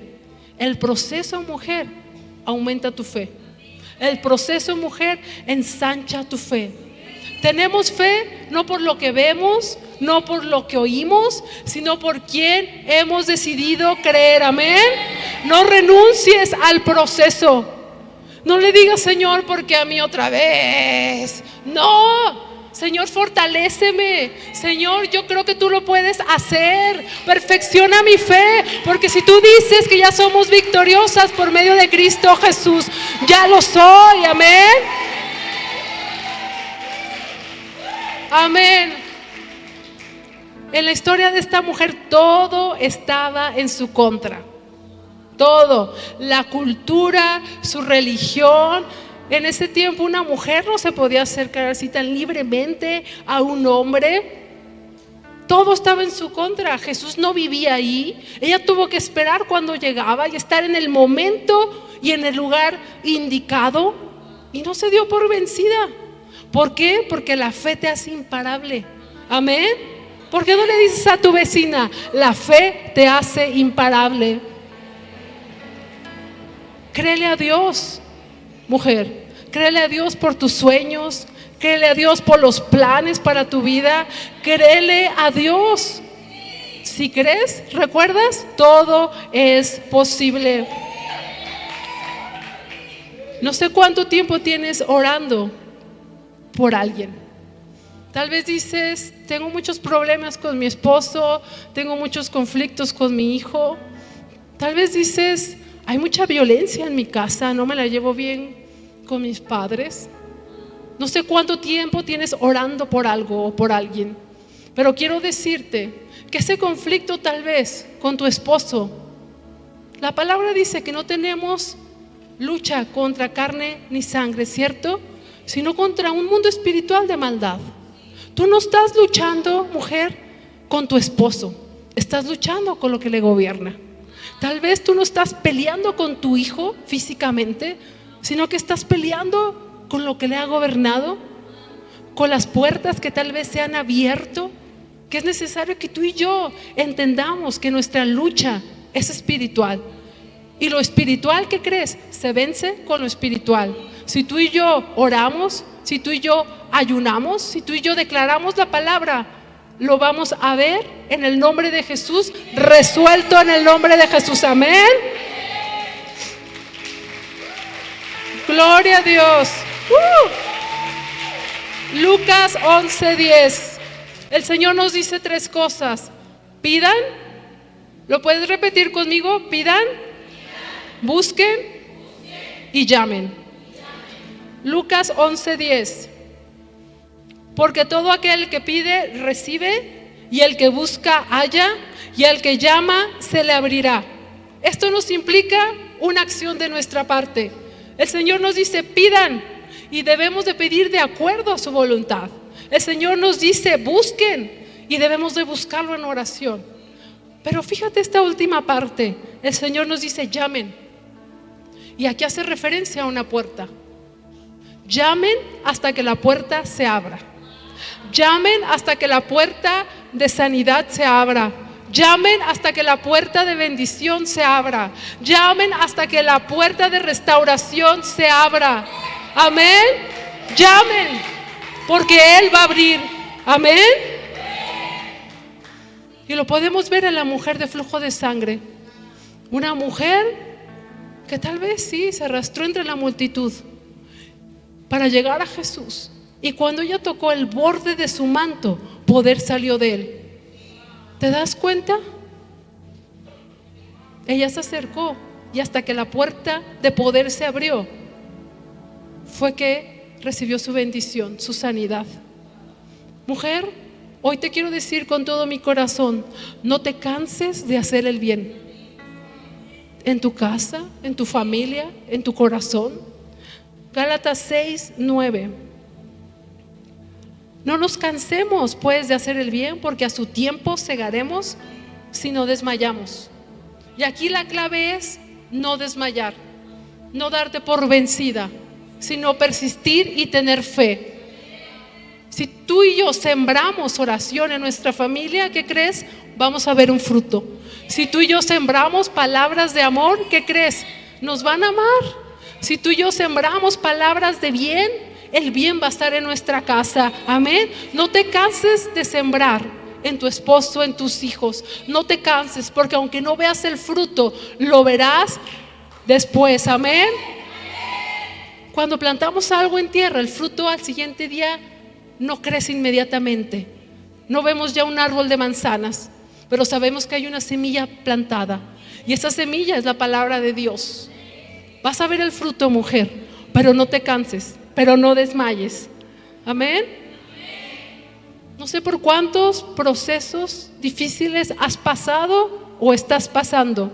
Speaker 1: El proceso, mujer, aumenta tu fe. El proceso, mujer, ensancha tu fe. Tenemos fe no por lo que vemos, no por lo que oímos, sino por quien hemos decidido creer. Amén. No renuncies al proceso. No le digas: Señor, porque a mí otra vez. No, Señor, fortaléceme. Señor, yo creo que tú lo puedes hacer. Perfecciona mi fe, porque si tú dices que ya somos victoriosas por medio de Cristo Jesús, ya lo soy. Amén. Amén. En la historia de esta mujer todo estaba en su contra. Todo, la cultura, su religión. En ese tiempo una mujer no se podía acercar así tan libremente a un hombre. Todo estaba en su contra. Jesús no vivía ahí. Ella tuvo que esperar cuando llegaba y estar en el momento y en el lugar indicado, y no se dio por vencida. ¿Por qué? Porque la fe te hace imparable. Amén. ¿Por qué no le dices a tu vecina: la fe te hace imparable? Créele a Dios, mujer. Créele a Dios por tus sueños. Créele a Dios por los planes para tu vida. Créele a Dios. Si crees, ¿recuerdas? Todo es posible. No sé cuánto tiempo tienes orando por alguien. Tal vez dices, tengo muchos problemas con mi esposo, tengo muchos conflictos con mi hijo. Tal vez dices, hay mucha violencia en mi casa, no me la llevo bien con mis padres. No sé cuánto tiempo tienes orando por algo o por alguien, pero quiero decirte que ese conflicto tal vez con tu esposo, la palabra dice que no tenemos lucha contra carne ni sangre, ¿cierto? Sino contra un mundo espiritual de maldad. Tú no estás luchando, mujer, con tu esposo, estás luchando con lo que le gobierna. Tal vez tú no estás peleando con tu hijo físicamente, sino que estás peleando con lo que le ha gobernado, con las puertas que tal vez se han abierto, que es necesario que tú y yo entendamos que nuestra lucha es espiritual. Y lo espiritual, ¿qué crees? Se vence con lo espiritual. Si tú y yo oramos, si tú y yo ayunamos, si tú y yo declaramos la palabra, lo vamos a ver en el nombre de Jesús, resuelto en el nombre de Jesús. Amén. Gloria a Dios. Lucas 11:10. El Señor nos dice 3 cosas. Pidan. ¿Lo puedes repetir conmigo? Pidan, busquen y llamen. Lucas 11:10. Porque todo aquel que pide, recibe, y el que busca, halla, y al que llama, se le abrirá. Esto nos implica una acción de nuestra parte. El Señor nos dice, pidan, y debemos de pedir de acuerdo a su voluntad. El Señor nos dice, busquen, y debemos de buscarlo en oración. Pero fíjate esta última parte. El Señor nos dice, llamen. Y aquí hace referencia a una puerta. Llamen hasta que la puerta se abra. Llamen hasta que la puerta de sanidad se abra. Llamen hasta que la puerta de bendición se abra. Llamen hasta que la puerta de restauración se abra. Amén. Llamen, porque Él va a abrir. Amén. Y lo podemos ver en la mujer de flujo de sangre. Una mujer que tal vez sí se arrastró entre la multitud para llegar a Jesús. Y cuando ella tocó el borde de su manto, poder salió de él. ¿Te das cuenta? Ella se acercó y hasta que la puerta de poder se abrió, fue que recibió su bendición, su sanidad. Mujer, hoy te quiero decir con todo mi corazón, no te canses de hacer el bien. En tu casa, en tu familia, en tu corazón. Gálatas 6:9. No nos cansemos pues de hacer el bien, porque a su tiempo segaremos si no desmayamos. Y aquí la clave es no desmayar, no darte por vencida, sino persistir y tener fe. Si tú y yo sembramos oración en nuestra familia, ¿qué crees? Vamos a ver un fruto. Si tú y yo sembramos palabras de amor, ¿qué crees? Nos van a amar. Si tú y yo sembramos palabras de bien, el bien va a estar en nuestra casa. Amén. No te canses de sembrar en tu esposo, en tus hijos. No te canses, porque aunque no veas el fruto, lo verás después. Amén. Cuando plantamos algo en tierra, el fruto al siguiente día no crece inmediatamente. No vemos ya un árbol de manzanas, pero sabemos que hay una semilla plantada, y esa semilla es la palabra de Dios. Vas a ver el fruto, mujer, pero no te canses, pero no desmayes. Amén. No sé por cuántos procesos difíciles has pasado o estás pasando.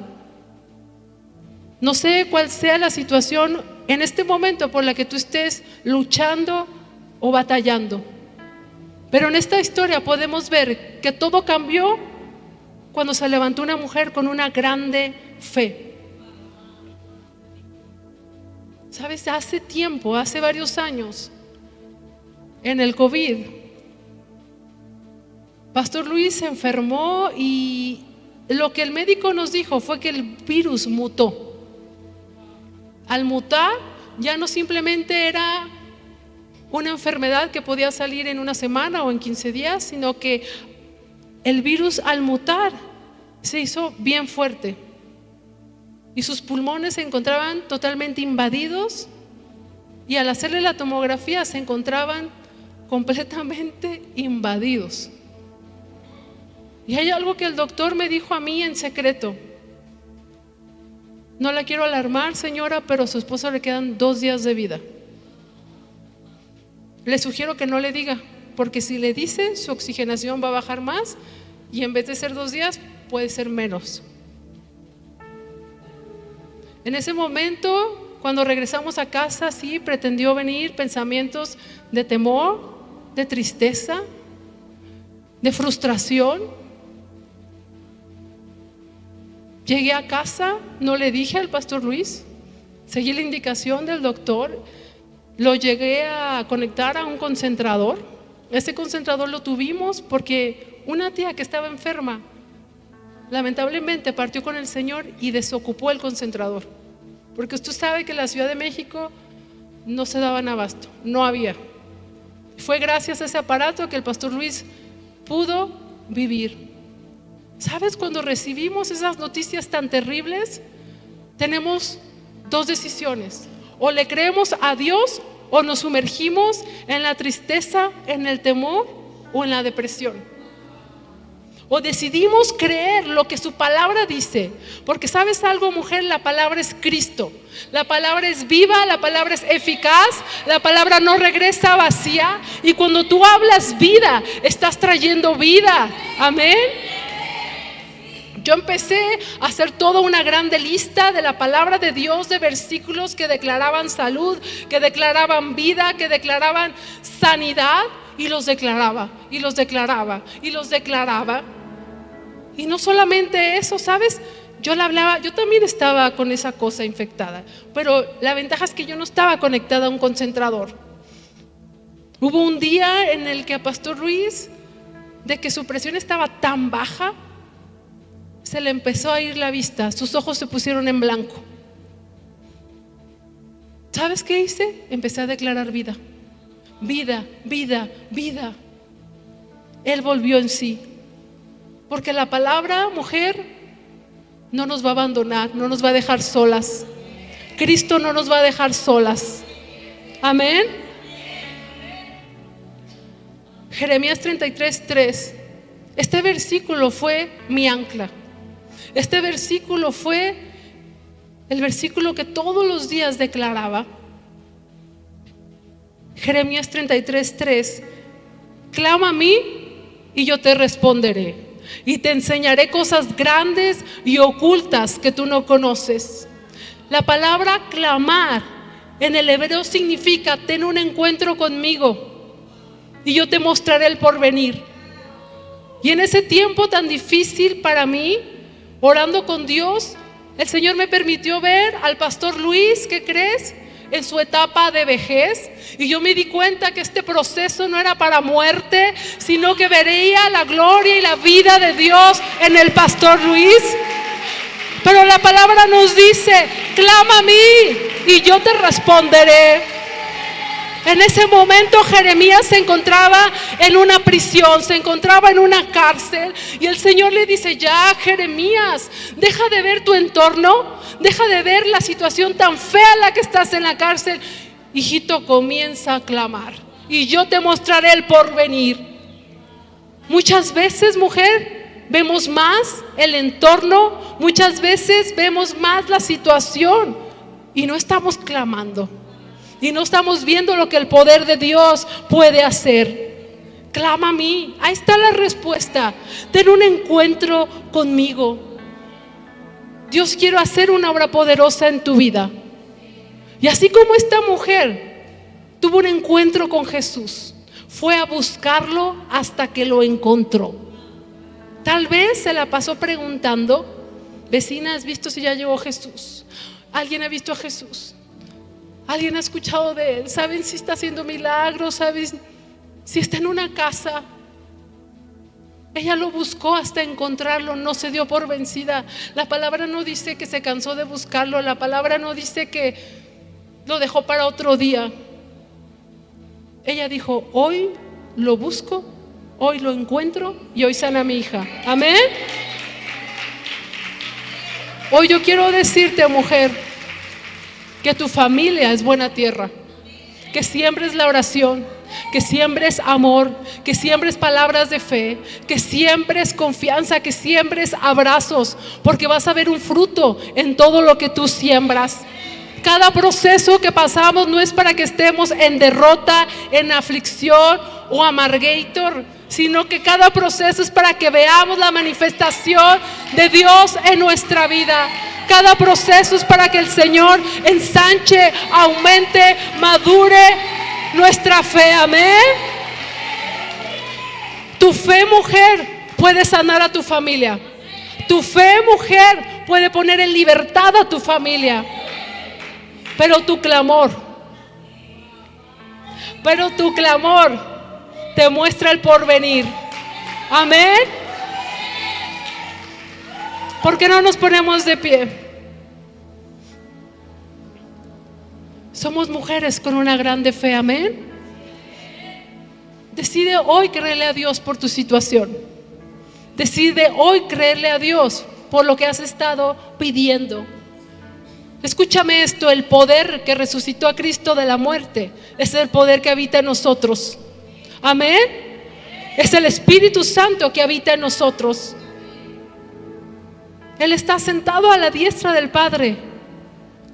Speaker 1: No sé cuál sea la situación en este momento por la que tú estés luchando o batallando. Pero en esta historia podemos ver que todo cambió cuando se levantó una mujer con una grande fe. Sabes, hace tiempo, hace varios años, en el COVID, Pastor Luis se enfermó y lo que el médico nos dijo fue que el virus mutó. Al mutar, ya no simplemente era una enfermedad que podía salir en una semana o en 15 días, sino que el virus al mutar se hizo bien fuerte. Y sus pulmones se encontraban totalmente invadidos, y al hacerle la tomografía se encontraban completamente invadidos. Y hay algo que el doctor me dijo a mí en secreto. No la quiero alarmar, señora, pero a su esposo le quedan 2 días de vida. Le sugiero que no le diga, porque si le dice, su oxigenación va a bajar más y en vez de ser 2 días, puede ser menos. En ese momento, cuando regresamos a casa, sí, pretendió venir pensamientos de temor, de tristeza, de frustración. Llegué a casa, no le dije al pastor Luis, seguí la indicación del doctor, lo llegué a conectar a un concentrador. Ese concentrador lo tuvimos porque una tía que estaba enferma, lamentablemente partió con el Señor y desocupó el concentrador. Porque usted sabe que en la Ciudad de México no se daban abasto, no había. Fue gracias a ese aparato que el pastor Luis pudo vivir. ¿Sabes? Cuando recibimos esas noticias tan terribles, tenemos 2 decisiones: o le creemos a Dios o nos sumergimos en la tristeza, en el temor o en la depresión. O decidimos creer lo que su palabra dice, porque ¿sabes algo, mujer? La palabra es Cristo, la palabra es viva, la palabra es eficaz, la palabra no regresa vacía, y cuando tú hablas vida, estás trayendo vida. Amén. Yo empecé a hacer toda una grande lista de la palabra de Dios, de versículos que declaraban salud, que declaraban vida, que declaraban sanidad, y los declaraba, y los declaraba, y los declaraba. Y no solamente eso, ¿sabes? Yo la hablaba, yo también estaba con esa cosa infectada, pero la ventaja es que yo no estaba conectada a un concentrador. Hubo un día en el que a pastor Luis, de que su presión estaba tan baja, se le empezó a ir la vista, sus ojos se pusieron en blanco. ¿Sabes qué hice? Empecé a declarar vida, vida, vida, vida. Él volvió en sí, porque la palabra, mujer, no nos va a abandonar, no nos va a dejar solas. Cristo no nos va a dejar solas. Amén. Jeremías 33:3. Este versículo fue mi ancla. Este versículo fue el versículo que todos los días declaraba. Jeremías 33:3. Clama a mí y yo te responderé, y te enseñaré cosas grandes y ocultas que tú no conoces. La palabra clamar en el hebreo significa: ten un encuentro conmigo y yo te mostraré el porvenir. Y en ese tiempo tan difícil para mí, orando con Dios, el Señor me permitió ver al pastor Luis, ¿qué crees?, en su etapa de vejez. Y yo me di cuenta que este proceso no era para muerte, sino que vería la gloria y la vida de Dios en el pastor Luis. Pero la palabra nos dice: clama a mí y yo te responderé. En ese momento Jeremías se encontraba en una prisión, se encontraba en una cárcel, y el Señor le dice: ya, Jeremías, deja de ver tu entorno, deja de ver la situación tan fea en la que estás en la cárcel. Hijito, comienza a clamar y yo te mostraré el porvenir. Muchas veces, mujer, vemos más el entorno, muchas veces vemos más la situación y no estamos clamando. Y no estamos viendo lo que el poder de Dios puede hacer. Clama a mí, ahí está la respuesta. Ten un encuentro conmigo. Dios quiere hacer una obra poderosa en tu vida. Y así como esta mujer tuvo un encuentro con Jesús, fue a buscarlo hasta que lo encontró. Tal vez se la pasó preguntando: vecina, ¿has visto si ya llegó Jesús? ¿Alguien ha visto a Jesús? ¿Alguien ha escuchado de Él? ¿Saben si está haciendo milagros? ¿Saben si está en una casa? Ella lo buscó hasta encontrarlo, no se dio por vencida. La palabra no dice que se cansó de buscarlo, la palabra no dice que lo dejó para otro día. Ella dijo: hoy lo busco, hoy lo encuentro y hoy sana a mi hija. Amén. Hoy yo quiero decirte, mujer, que tu familia es buena tierra, que siembres la oración, que siembres amor, que siembres palabras de fe, que siembres confianza, que siembres abrazos, porque vas a ver un fruto en todo lo que tú siembras. Cada proceso que pasamos no es para que estemos en derrota, en aflicción o amargator, sino que cada proceso es para que veamos la manifestación de Dios en nuestra vida. Cada proceso es para que el Señor ensanche, aumente, madure nuestra fe. Amén. Tu fe, mujer, puede sanar a tu familia. Tu fe, mujer, puede poner en libertad a tu familia. Pero tu clamor te muestra el porvenir. Amén. ¿Por qué no nos ponemos de pie? Somos mujeres con una grande fe. Amén. Decide hoy creerle a Dios por tu situación. Decide hoy creerle a Dios por lo que has estado pidiendo. Escúchame esto: el poder que resucitó a Cristo de la muerte es el poder que habita en nosotros. Amén. Es el Espíritu Santo que habita en nosotros. Él está sentado a la diestra del Padre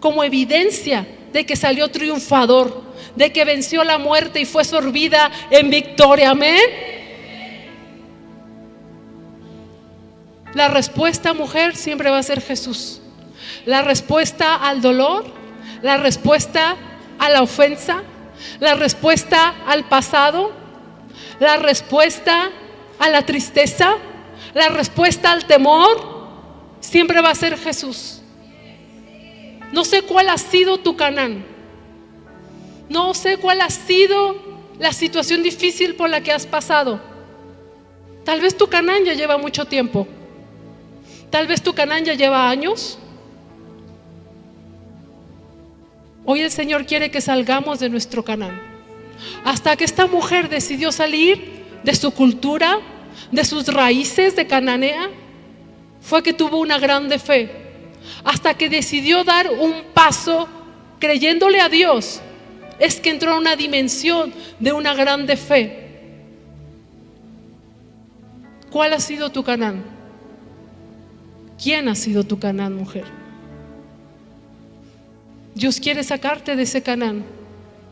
Speaker 1: como evidencia de que salió triunfador, de que venció la muerte y fue sorbida en victoria. Amén. La respuesta, mujer, siempre va a ser Jesús. La respuesta al dolor, la respuesta a la ofensa, la respuesta al pasado, la respuesta a la tristeza, la respuesta al temor, siempre va a ser Jesús. No sé cuál ha sido tu Canaán. No sé cuál ha sido la situación difícil por la que has pasado. Tal vez tu Canaán ya lleva mucho tiempo. Tal vez tu Canaán ya lleva años. Hoy el Señor quiere que salgamos de nuestro Canaán. Hasta que esta mujer decidió salir de su cultura, de sus raíces de cananea, fue que tuvo una grande fe. Hasta que decidió dar un paso creyéndole a Dios, es que entró a una dimensión de una grande fe. ¿Cuál ha sido tu Canaán? ¿Quién ha sido tu Canaán, mujer? Dios quiere sacarte de ese Canaán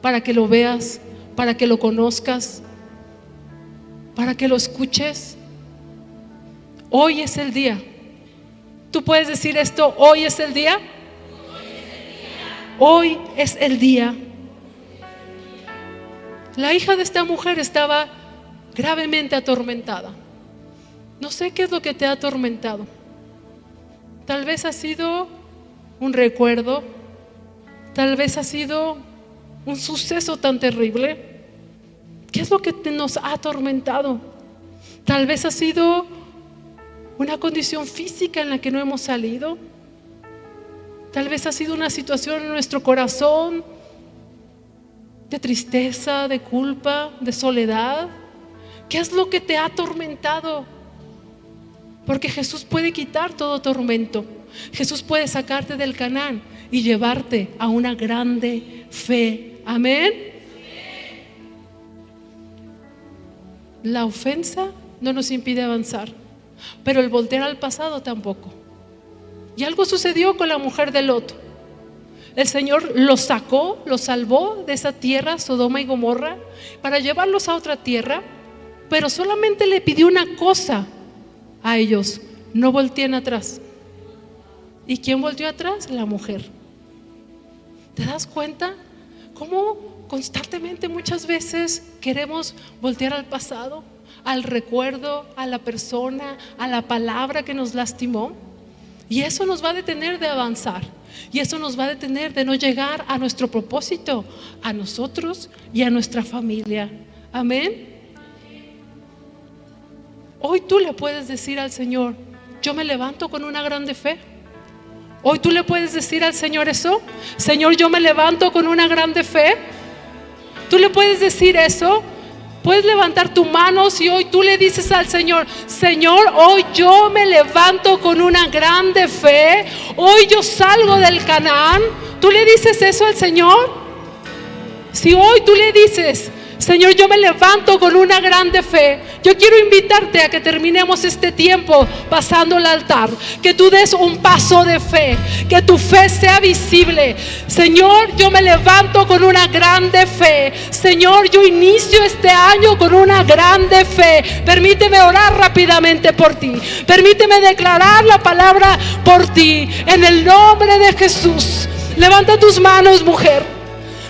Speaker 1: para que lo veas, para que lo conozcas, para que lo escuches. Hoy es el día. Tú puedes decir esto: hoy es el día. Hoy es el día. La hija de esta mujer estaba gravemente atormentada. No sé qué es lo que te ha atormentado. Tal vez ha sido un recuerdo, tal vez ha sido un suceso tan terrible. ¿Qué es lo que nos ha atormentado? Tal vez ha sido una condición física en la que no hemos salido. Tal vez ha sido una situación en nuestro corazón de tristeza, de culpa, de soledad. ¿Qué es lo que te ha atormentado? Porque Jesús puede quitar todo tormento. Jesús puede sacarte del Canaán y llevarte a una grande fe. Amén. La ofensa no nos impide avanzar, pero el voltear al pasado tampoco. Y algo sucedió con la mujer de Lot. El Señor los sacó, los salvó de esa tierra, Sodoma y Gomorra, para llevarlos a otra tierra, pero solamente le pidió una cosa a ellos: no volteen atrás. ¿Y quién volteó atrás? La mujer. ¿Te das cuenta cómo constantemente muchas veces queremos voltear al pasado, al recuerdo, a la persona, a la palabra que nos lastimó? Y eso nos va a detener de avanzar. Y eso nos va a detener de no llegar a nuestro propósito, a nosotros y a nuestra familia. Amén. Hoy tú le puedes decir al Señor: yo me levanto con una grande fe. Hoy tú le puedes decir al Señor eso: Señor, yo me levanto con una grande fe. Tú le puedes decir eso. Puedes levantar tu mano si hoy tú le dices al Señor: Señor, hoy yo me levanto con una grande fe. Hoy yo salgo del Canaán. ¿Tú le dices eso al Señor? Si hoy tú le dices: Señor, yo me levanto con una grande fe. Yo quiero invitarte a que terminemos este tiempo pasando el altar, que tú des un paso de fe, que tu fe sea visible. Señor, yo me levanto con una grande fe. Señor, yo inicio este año con una grande fe. Permíteme orar rápidamente por ti. Permíteme declarar la palabra por ti. En el nombre de Jesús. Levanta tus manos, mujer.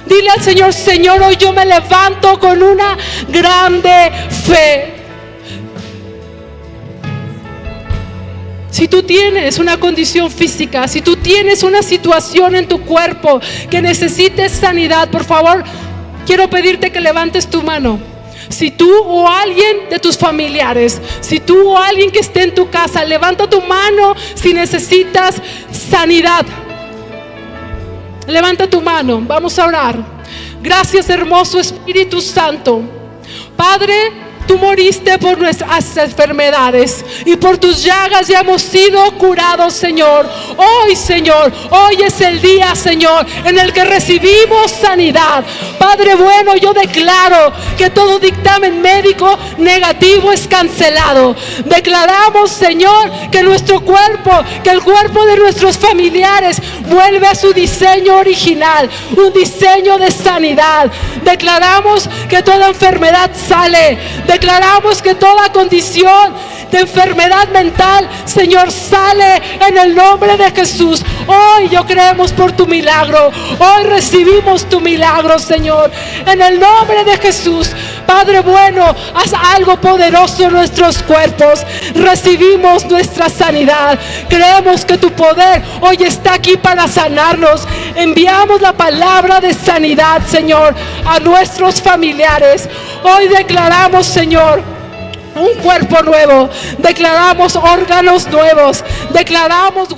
Speaker 1: Dile al Señor: Señor, hoy yo me levanto con una grande fe. Si tú tienes una condición física, si tú tienes una situación en tu cuerpo que necesites sanidad, por favor, quiero pedirte que levantes tu mano. Si tú o alguien de tus familiares, si tú o alguien que esté en tu casa, levanta tu mano si necesitas sanidad. Levanta tu mano, vamos a orar. Gracias, hermoso Espíritu Santo. Padre, tú moriste por nuestras enfermedades y por tus llagas ya hemos sido curados, Señor. Hoy, Señor, hoy es el día, Señor, en el que recibimos sanidad. Padre bueno, yo declaro que todo dictamen médico negativo es cancelado. Declaramos, Señor, que nuestro cuerpo, que el cuerpo de nuestros familiares vuelve a su diseño original, un diseño de sanidad. Declaramos que toda enfermedad sale. Declaramos que toda condición de enfermedad mental, Señor, sale en el nombre de Jesús. Hoy yo creemos por tu milagro. Hoy recibimos tu milagro, Señor, en el nombre de Jesús. Padre bueno, haz algo poderoso en nuestros cuerpos. Recibimos nuestra sanidad. Creemos que tu poder hoy está aquí para sanarnos. Enviamos la palabra de sanidad, Señor, a nuestros familiares. Hoy declaramos, Señor, un cuerpo nuevo. Declaramos órganos nuevos. Declaramos